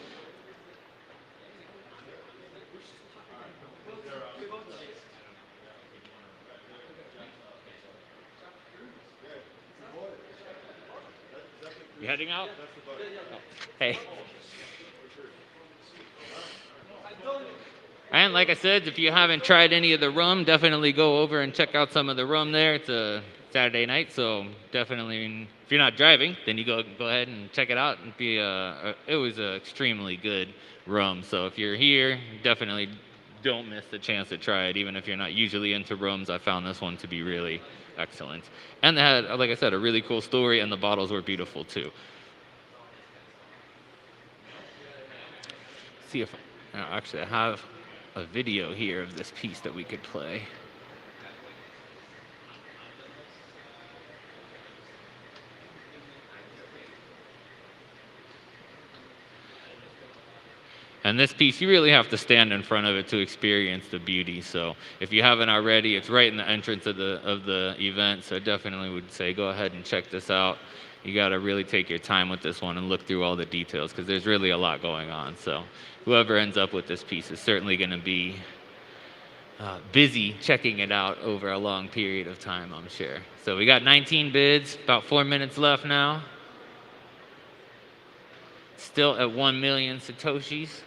You heading out? Oh. Hey. And like I said, if you haven't tried any of the rum, definitely go over and check out some of the rum there. It's a Saturday night, so definitely, if you're not driving, then you go ahead and check it out. It was an extremely good rum. So if you're here, definitely don't miss the chance to try it. Even if you're not usually into rums, I found this one to be really excellent. And they had, like I said, a really cool story, and the bottles were beautiful too. See if actually I have a video here of this piece that we could play. And this piece, you really have to stand in front of it to experience the beauty. So if you haven't already, it's right in the entrance of the event. So I definitely would say go ahead and check this out. You got to really take your time with this one and look through all the details because there's really a lot going on. So whoever ends up with this piece is certainly going to be busy checking it out over a long period of time, I'm sure. So we got 19 bids, about 4 minutes left now. Still at 1 million Satoshis.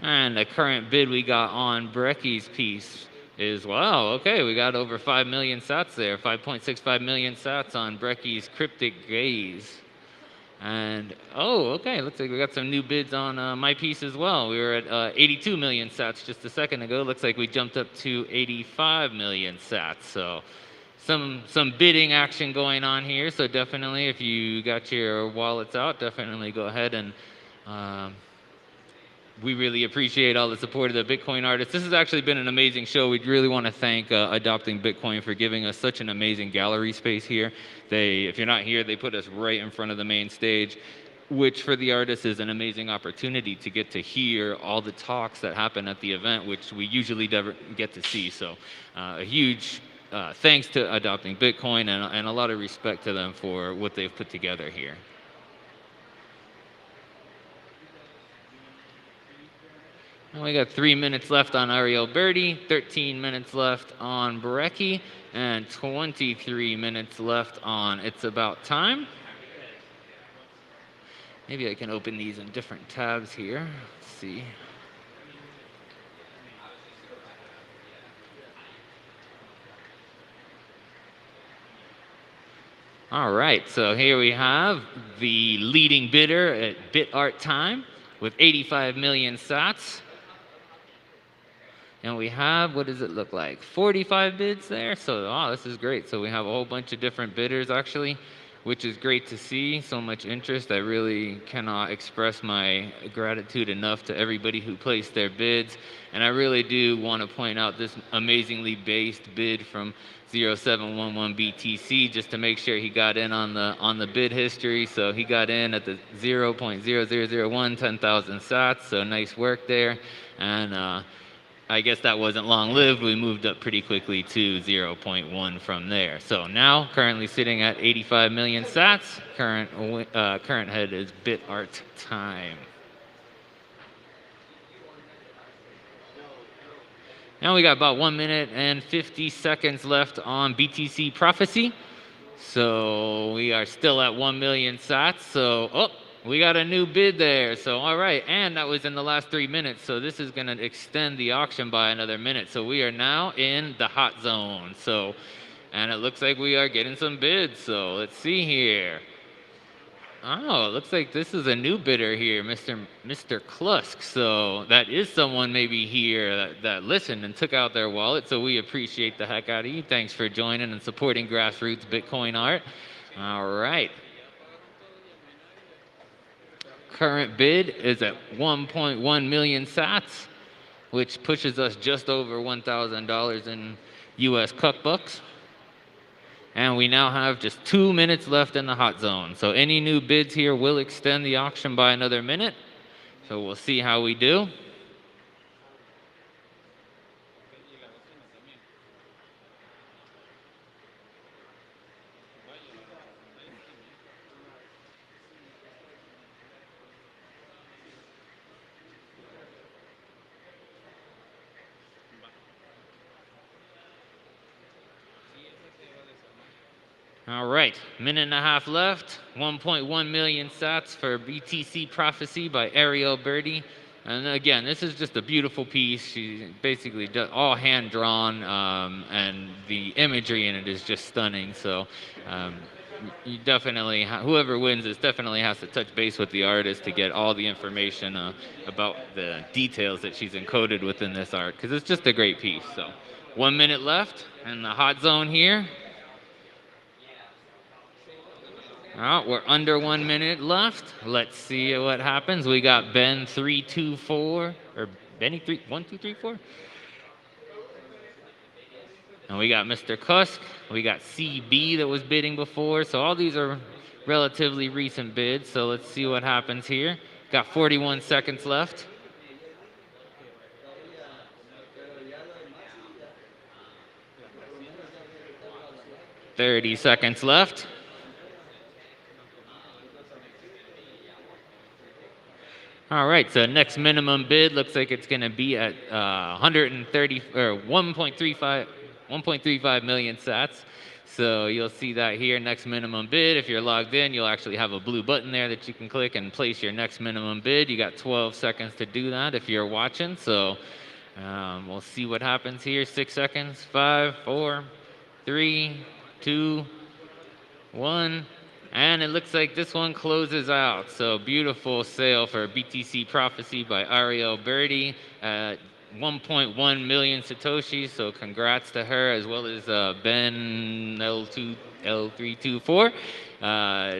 And the current bid we got on Brecky's piece is, wow, okay, we got over 5 million sats there, 5.65 million sats on Brecky's Cryptic Gaze. And, oh, okay, looks like we got some new bids on my piece as well. We were at 82 million sats just a second ago. Looks like we jumped up to 85 million sats. So some bidding action going on here. So definitely, if you got your wallets out, definitely go ahead and we really appreciate all the support of the Bitcoin artists. This has actually been an amazing show. We really want to thank Adopting Bitcoin for giving us such an amazing gallery space here. If you're not here, they put us right in front of the main stage, which for the artists is an amazing opportunity to get to hear all the talks that happen at the event, which we usually never get to see. So a huge thanks to Adopting Bitcoin and a lot of respect to them for what they've put together here. And we got 3 minutes left on Ariel Birdie, 13 minutes left on Brecky, and 23 minutes left on It's About Time. Maybe I can open these in different tabs here. Let's see. All right, so here we have the leading bidder at Bit Art Time with 85 million sats. And we have, what does it look like? 45 bids there. So, oh, this is great. So we have a whole bunch of different bidders actually, which is great to see. So much interest. I really cannot express my gratitude enough to everybody who placed their bids. And I really do want to point out this amazingly based bid from 0711 BTC just to make sure he got in on the bid history. So he got in at the 0.0001, 10,000 sats. So nice work there. And I guess that wasn't long-lived. We moved up pretty quickly to 0.1 from there. So now, currently sitting at 85 million sats. Current head is Bit Art Time. Now we got about 1 minute and 50 seconds left on BTC Prophecy. So we are still at 1 million sats. So, oh, we got a new bid there. So, all right. And that was in the last 3 minutes. So this is going to extend the auction by another minute. So we are now in the hot zone. So, and it looks like we are getting some bids. So let's see here. Oh, it looks like this is a new bidder here, Mr. Klusk. So that is someone maybe here that listened and took out their wallet. So we appreciate the heck out of you. Thanks for joining and supporting grassroots Bitcoin art. All right. Current bid is at 1.1 million sats, which pushes us just over $1,000 in US cuck bucks. And we now have just 2 minutes left in the hot zone. So any new bids here will extend the auction by another minute. So we'll see how we do. All right, minute and a half left. 1.1 million sats for BTC Prophecy by Ariel Birdie. And again, this is just a beautiful piece. She basically does all hand drawn, and the imagery in it is just stunning. So you definitely, whoever wins this definitely has to touch base with the artist to get all the information about the details that she's encoded within this art, because it's just a great piece. So 1 minute left in the hot zone here. We're under 1 minute left. Let's see what happens. We got Ben 324, or Benny 1 2 3 4. And we got Mr. Kusk. We got CB that was bidding before. So all these are relatively recent bids. So let's see what happens here. Got 41 seconds left. $30 seconds left. All right, so next minimum bid looks like it's going to be at 130 or 1.35 million sats. So you'll see that here, next minimum bid. If you're logged in, you'll actually have a blue button there that you can click and place your next minimum bid. You got 12 seconds to do that if you're watching. So we'll see what happens here. 6 seconds, 5, 4, 3, 2, 1. And it looks like this one closes out. So beautiful sale for BTC Prophecy by Ariel Birdie at 1.1 million Satoshis. So congrats to her, as well as Ben L324.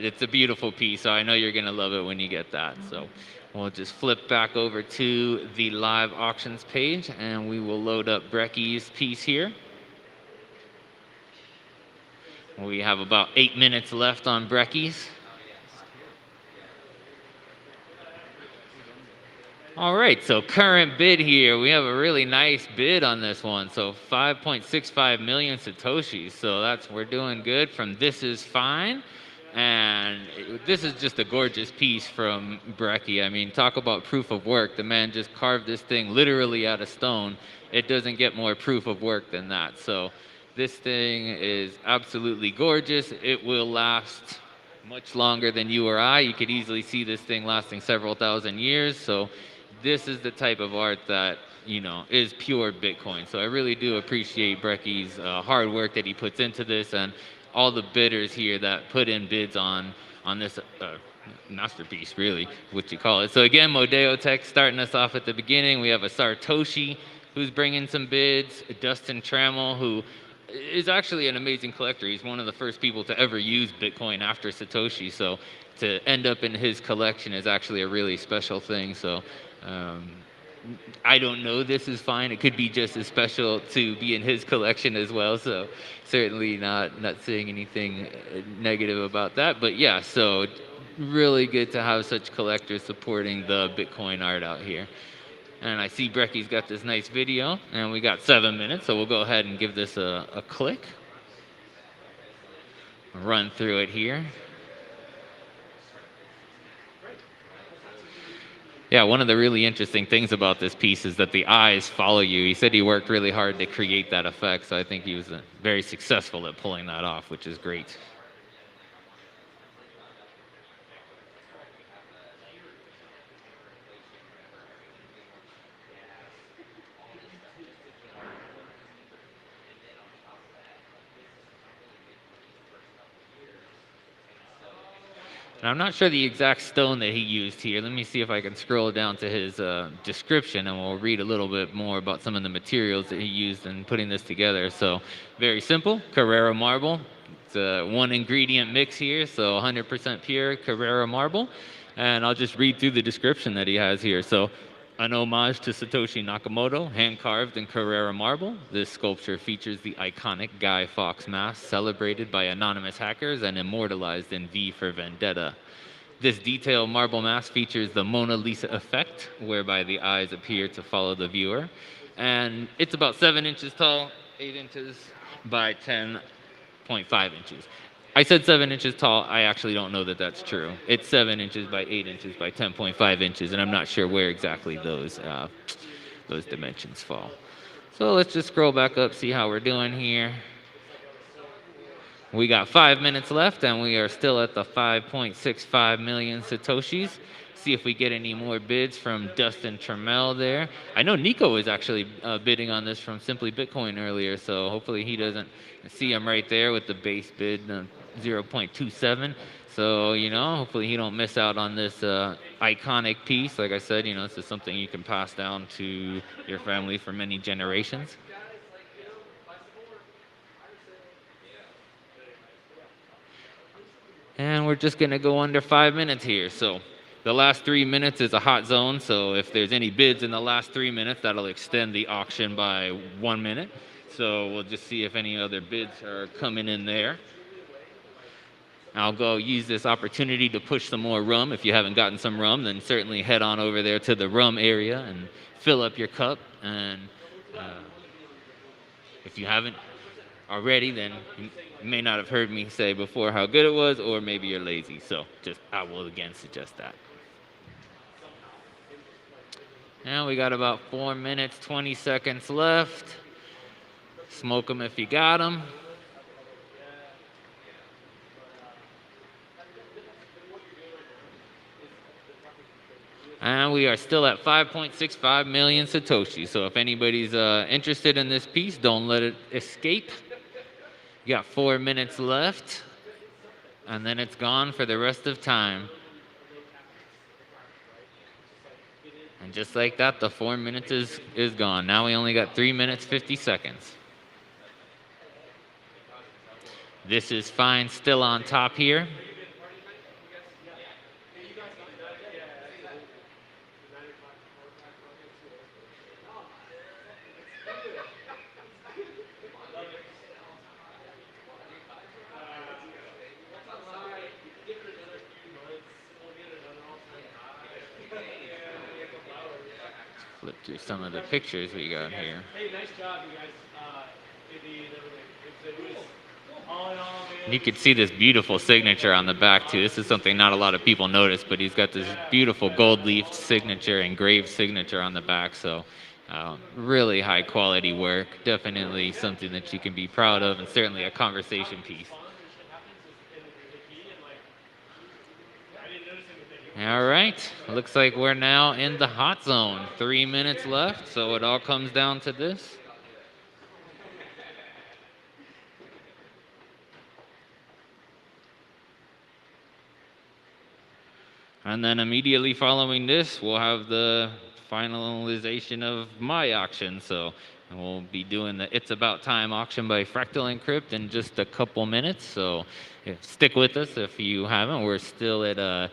It's a beautiful piece, so I know you're gonna love it when you get that. So we'll just flip back over to the live auctions page and we will load up Brecky's piece here. We have about 8 minutes left on Brecky's. All right, so current bid here, we have a really nice bid on this one. So 5.65 million Satoshis. So we're doing good from This Is Fine. And this is just a gorgeous piece from Brecky. I mean, talk about proof of work. The man just carved this thing literally out of stone. It doesn't get more proof of work than that. So this thing is absolutely gorgeous. It will last much longer than you or I. You could easily see this thing lasting several thousand years. So this is the type of art that, you know, is pure Bitcoin. So I really do appreciate Brecky's hard work that he puts into this, and all the bidders here that put in bids on this masterpiece, really, what you call it. So again, Modeo Tech starting us off at the beginning. We have a Sartoshi who's bringing some bids, Dustin Trammell, who is actually an amazing collector. He's one of the first people to ever use Bitcoin after Satoshi. So to end up in his collection is actually a really special thing. So I don't know, This Is Fine. It could be just as special to be in his collection as well. So certainly not saying anything negative about that. But yeah, so really good to have such collectors supporting the Bitcoin art out here. And I see Brecky's got this nice video, and we got 7 minutes, so we'll go ahead and give this a click. Run through it here. Yeah, one of the really interesting things about this piece is that the eyes follow you. He said he worked really hard to create that effect, so I think he was very successful at pulling that off, which is great. And I'm not sure the exact stone that he used here. Let me see if I can scroll down to his description, and we'll read a little bit more about some of the materials that he used in putting this together. So very simple, Carrara marble. It's a one ingredient mix here, so 100% pure Carrara marble. And I'll just read through the description that he has here. So an homage to Satoshi Nakamoto, hand-carved in Carrara marble. This sculpture features the iconic Guy Fawkes mask celebrated by anonymous hackers and immortalized in V for Vendetta. This detailed marble mask features the Mona Lisa effect, whereby the eyes appear to follow the viewer. And it's about 7 inches tall, 8 inches by 10.5 inches. I said 7 inches tall. I actually don't know that that's true. It's 7 inches by 8 inches by 10.5 inches, and I'm not sure where exactly those dimensions fall. So let's just scroll back up, see how we're doing here. We got 5 minutes left, and we are still at the 5.65 million Satoshis. see if we get any more bids from Dustin Trammell there. I know Nico was actually bidding on this from Simply Bitcoin earlier, so hopefully he doesn't see him right there with the base bid 0.27. So, you know, hopefully he don't miss out on this iconic piece. Like I said, you know, this is something you can pass down to your family for many generations. And we're just gonna go under 5 minutes here. So the last 3 minutes is a hot zone. So if there's any bids in the last 3 minutes, that'll extend the auction by 1 minute. So we'll just see if any other bids are coming in there. I'll go use this opportunity to push some more rum. If you haven't gotten some rum, then certainly head on over there to the rum area and fill up your cup. And if you haven't already, then you may not have heard me say before how good it was, or maybe you're lazy. So just, I will again suggest that. Now we got about 4 minutes, 20 seconds left. Smoke them if you got them. And we are still at 5.65 million Satoshi. So if anybody's interested in this piece, don't let it escape. You got 4 minutes left, and then it's gone for the rest of time. And just like that, the 4 minutes is gone. Now we only got 3 minutes, 50 seconds. This is fine, still on top here. Flip through some of the pictures we got here. Hey, nice job, you guys. You can see this beautiful signature on the back too. This is something not a lot of people notice, but he's got this beautiful gold leaf signature, engraved signature on the back. So really high quality work. Definitely something that you can be proud of, and certainly a conversation piece. All right, looks like we're now in the hot zone. 3 minutes left, so it all comes down to this. And then immediately following this, we'll have the finalization of my auction. So we'll be doing the It's About Time auction by Fractal Encrypt in just a couple minutes. So stick with us if you haven't. We're still at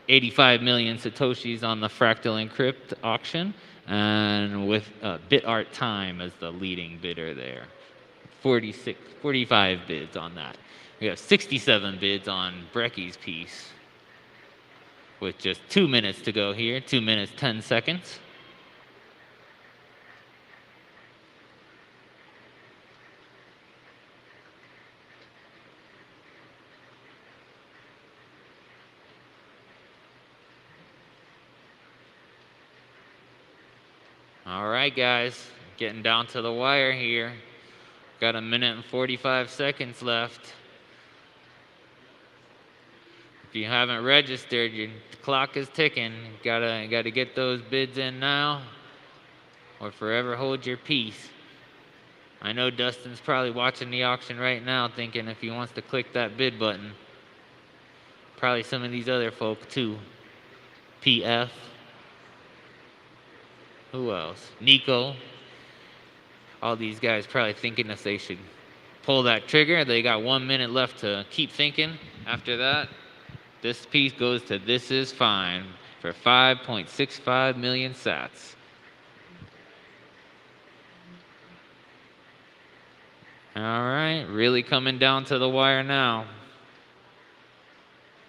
85 million Satoshis on the Fractal Encrypt auction, and with BitArt Time as the leading bidder there. 45 bids on that. We have 67 bids on Brecky's piece, with just 2 minutes to go here, 2 minutes, 10 seconds. All right, guys, getting down to the wire here. Got 1 minute and 45 seconds left. If you haven't registered, your clock is ticking. Gotta get those bids in now, or forever hold your peace. I know Dustin's probably watching the auction right now, thinking if he wants to click that bid button. Probably some of these other folk too. PF. Who else? Nico. All these guys probably thinking if they should pull that trigger. They got 1 minute left to keep thinking. After that, this piece goes to This Is Fine for 5.65 million sats. All right, really coming down to the wire now.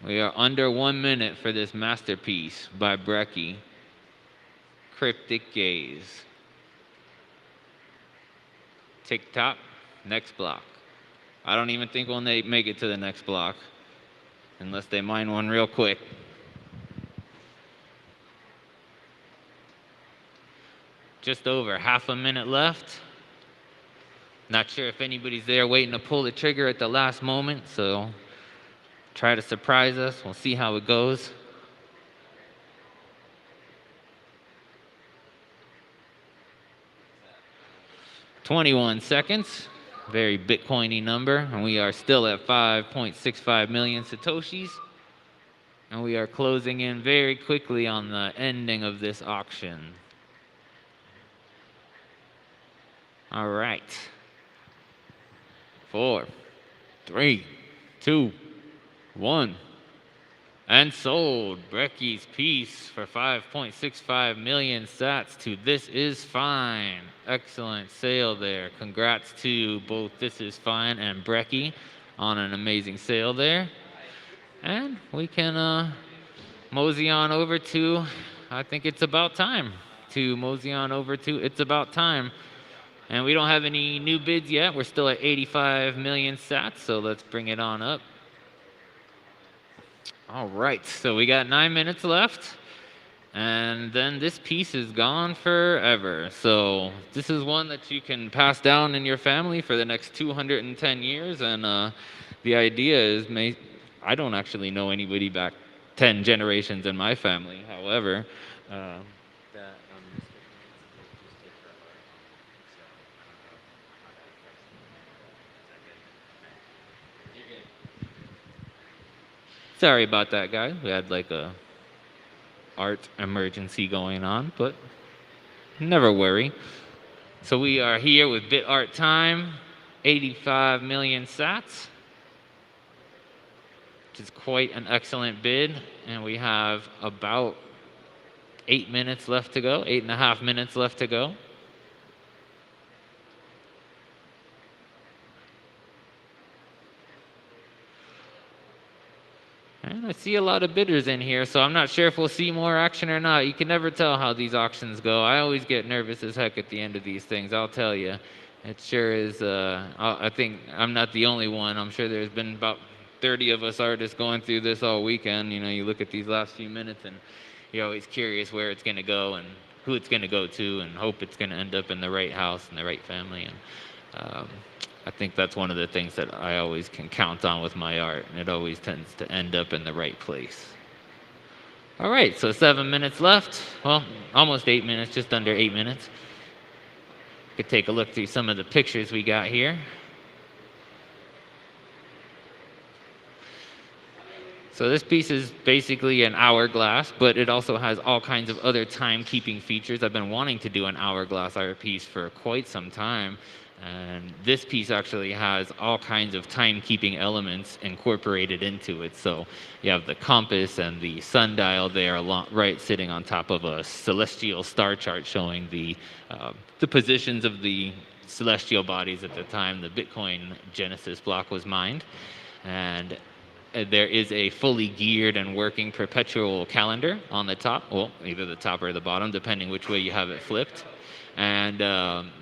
We are under 1 minute for this masterpiece by Brecky. Cryptic Gaze. Tick tock, next block. I don't even think we'll make it to the next block unless they mine one real quick. Just over half a minute left. Not sure if anybody's there waiting to pull the trigger at the last moment, so try to surprise us. We'll see how it goes. 21 seconds. Very Bitcoiny number. And we are still at 5.65 million Satoshis. And we are closing in very quickly on the ending of this auction. All right. 4, 3, 2, 1. And sold Brecky's piece for 5.65 million sats to This Is Fine. Excellent sale there. Congrats to both This Is Fine and Brecky on an amazing sale there. And we can mosey on over to, I think it's about time to mosey on over to It's About Time. And we don't have any new bids yet. We're still at 85 million sats, so let's bring it on up. All right, so we got 9 minutes left, and then this piece is gone forever. So this is one that you can pass down in your family for the next 210 years, and the idea is, I don't actually know anybody back 10 generations in my family, however, sorry about that, guys. We had like a art emergency going on, but never worry. So we are here with Bit Art Time, 85 million sats, which is quite an excellent bid. And we have about 8 minutes left to go, 8.5 minutes left to go. And I see a lot of bidders in here, so I'm not sure if we'll see more action or not. You can never tell how these auctions go. I always get nervous as heck at the end of these things, I'll tell you. It sure is, I think I'm not the only one. I'm sure there's been about 30 of us artists going through this all weekend. You know, you look at these last few minutes and you're always curious where it's going to go and who it's going to go to, and hope it's going to end up in the right house and the right family. And I think that's one of the things that I always can count on with my art, and it always tends to end up in the right place. All right, so 7 minutes left. Well, almost 8 minutes, just under 8 minutes. Could take a look through some of the pictures we got here. So this piece is basically an hourglass, but it also has all kinds of other timekeeping features. I've been wanting to do an hourglass art piece for quite some time. And this piece actually has all kinds of timekeeping elements incorporated into it. So you have the compass and the sundial there, right sitting on top of a celestial star chart showing the positions of the celestial bodies at the time the Bitcoin Genesis block was mined. And there is a fully geared and working perpetual calendar on the top, well, either the top or the bottom, depending which way you have it flipped. And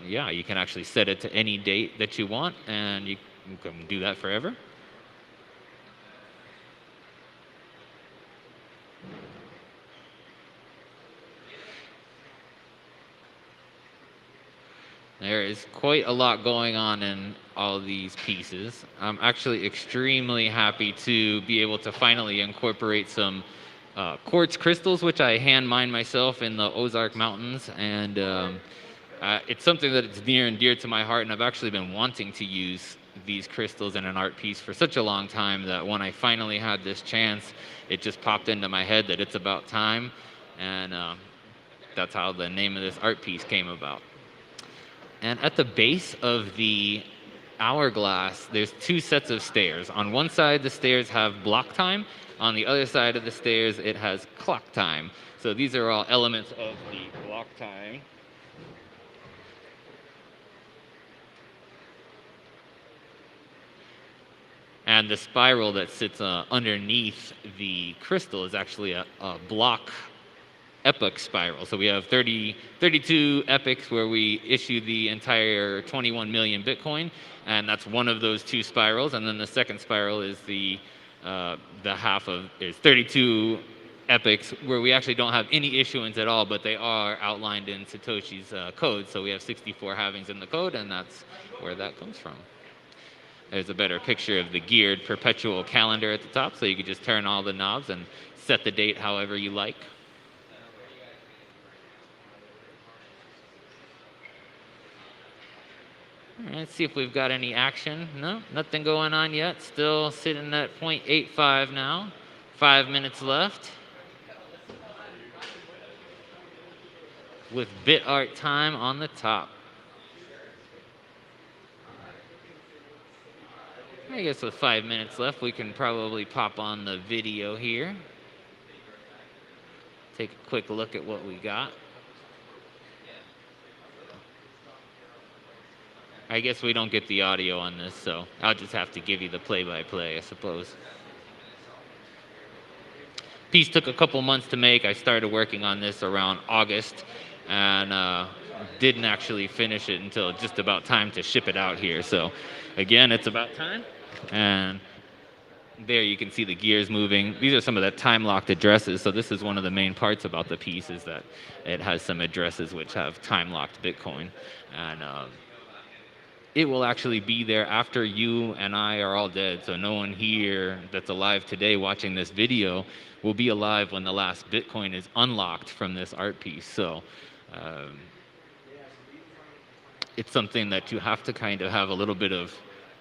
yeah, you can actually set it to any date that you want, and you can do that forever. There is quite a lot going on in all these pieces. I'm actually extremely happy to be able to finally incorporate some quartz crystals, which I hand mine myself in the Ozark Mountains, and it's something that is near and dear to my heart, and I've actually been wanting to use these crystals in an art piece for such a long time that when I finally had this chance, it just popped into my head that it's about time, and that's how the name of this art piece came about. And at the base of the hourglass, there's two sets of stairs. On one side, the stairs have block time. On the other side of the stairs, it has clock time. So these are all elements of the block time. And the spiral that sits underneath the crystal is actually a block epoch spiral. So we have 32 epochs where we issue the entire 21 million Bitcoin, and that's one of those two spirals. And then the second spiral is the half of, is 32 epochs where we actually don't have any issuance at all, but they are outlined in Satoshi's code. So we have 64 halvings in the code, and that's where that comes from. There's a better picture of the geared perpetual calendar at the top, so you could just turn all the knobs and set the date however you like. Let's see if we've got any action. No, nothing going on yet. Still sitting at 0.85 now. 5 minutes left. With bit art time on the top. I guess with 5 minutes left, we can probably pop on the video here. Take a quick look at what we got. I guess we don't get the audio on this, so I'll just have to give you the play-by-play, I suppose. Piece took a couple months to make. I started working on this around August and didn't actually finish it until just about time to ship it out here. So again, it's about time. And there you can see the gears moving. These are some of the time-locked addresses. So this is one of the main parts about the piece, is that it has some addresses which have time-locked Bitcoin. And it will actually be there after you and I are all dead. So no one here that's alive today watching this video will be alive when the last Bitcoin is unlocked from this art piece. So it's something that you have to kind of have a little bit of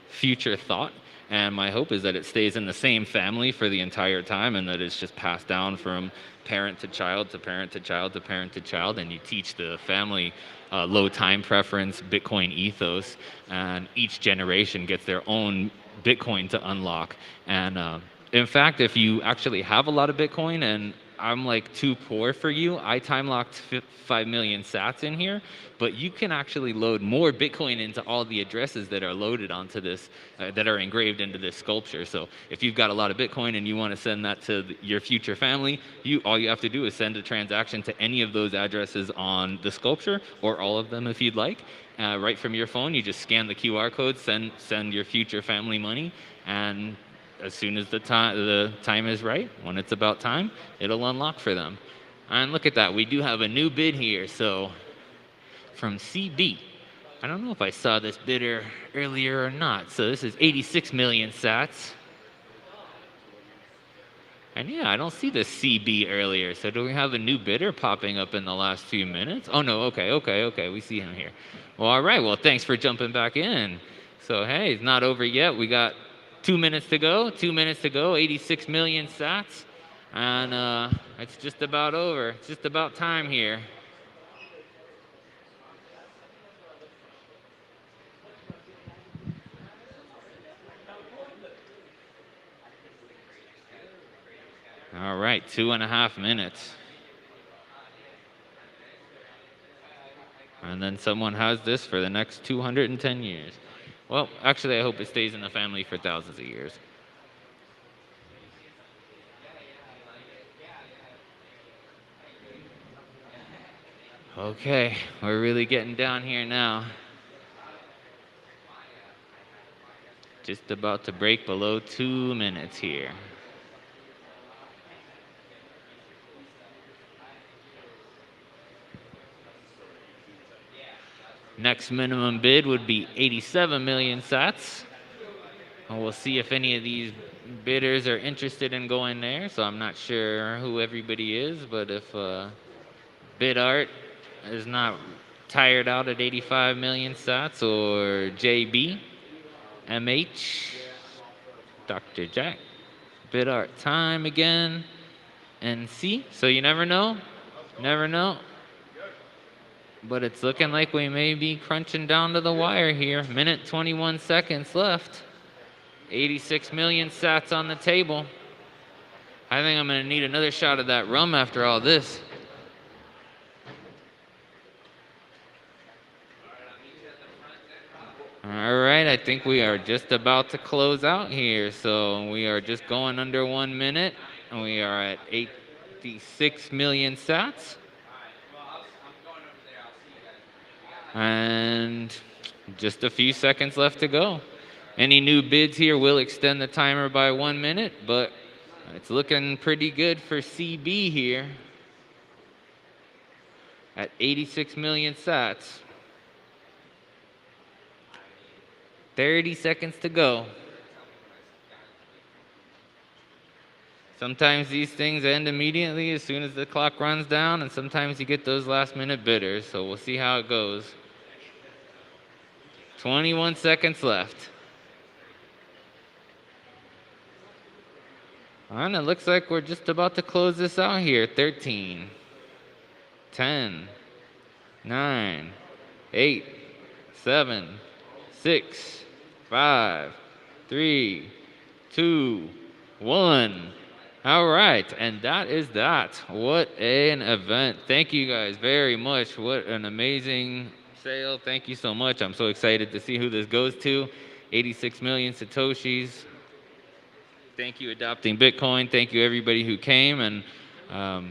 future thought. And my hope is that it stays in the same family for the entire time, and that it's just passed down from parent to child to parent to child to parent to child, and you teach the family low time preference, Bitcoin ethos, and each generation gets their own Bitcoin to unlock. And in fact, if you actually have a lot of Bitcoin and I'm like too poor for you, I time locked 5 million sats in here, but you can actually load more Bitcoin into all the addresses that are loaded onto this, that are engraved into this sculpture. So if you've got a lot of Bitcoin and you want to send that to your future family, all you have to do is send a transaction to any of those addresses on the sculpture, or all of them if you'd like. Right from your phone, you just scan the QR code, send your future family money, and as soon as the time is right, when it's about time, it'll unlock for them. And look at that, we do have a new bid here. So from CB, I don't know if I saw this bidder earlier or not. So this is 86 million sats. And yeah, I don't see the CB earlier. So do we have a new bidder popping up in the last few minutes? Oh no, okay, we see him here. Well, all right, well, thanks for jumping back in. So hey, it's not over yet. We got 2 minutes to go, 86 million sats. And it's just about over. It's just about time here. All right, 2.5 minutes. And then someone has this for the next 210 years. Well, actually, I hope it stays in the family for thousands of years. Okay, we're really getting down here now. Just about to break below 2 minutes here. Next minimum bid would be 87 million sats. And we'll see if any of these bidders are interested in going there. So I'm not sure who everybody is, but if bid art is not tired out at 85 million sats, or JB, MH, Dr. Jack, bid art time again, NC. So you never know, But it's looking like we may be crunching down to the wire here. Minute 21 seconds left. 86 million sats on the table. I think I'm gonna need another shot of that rum after all this. All right, I think we are just about to close out here. So we are just going under 1 minute, and we are at 86 million sats. And just a few seconds left to go. Any new bids here will extend the timer by 1 minute, but it's looking pretty good for CB here at 86 million sats. 30 seconds to go. Sometimes these things end immediately as soon as the clock runs down, and sometimes you get those last minute bidders, so we'll see how it goes. 21 seconds left. And it looks like we're just about to close this out here. 13, 10, 9, 8, 7, 6, 5, 3, 2, 1. All right, and that is that. What an event. Thank you guys very much. What an amazing sale. Thank you so much. I'm so excited to see who this goes to. 86 million Satoshis. Thank you, Adopting Bitcoin. Thank you, everybody who came. And I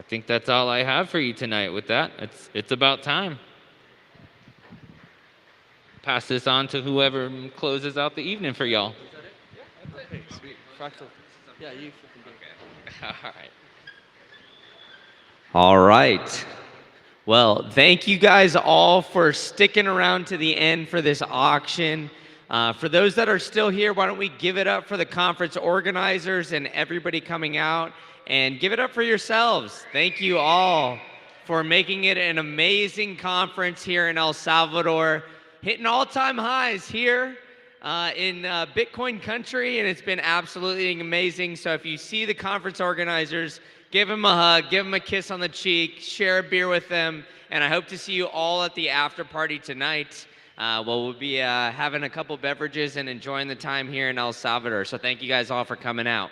think that's all I have for you tonight. With that, it's about time. Pass this on to whoever closes out the evening for y'all. Hey, sweet. Fractal. Yeah, you freaking All right. All right. Well, thank you guys all for sticking around to the end for this auction. For those that are still here, why don't we give it up for the conference organizers and everybody coming out, and give it up for yourselves. Thank you all for making it an amazing conference here in El Salvador, hitting all-time highs here in Bitcoin country, and it's been absolutely amazing. So if you see the conference organizers, give them a hug, give them a kiss on the cheek, share a beer with them, and I hope to see you all at the after party tonight. We'll be having a couple beverages and enjoying the time here in El Salvador. So thank you guys all for coming out.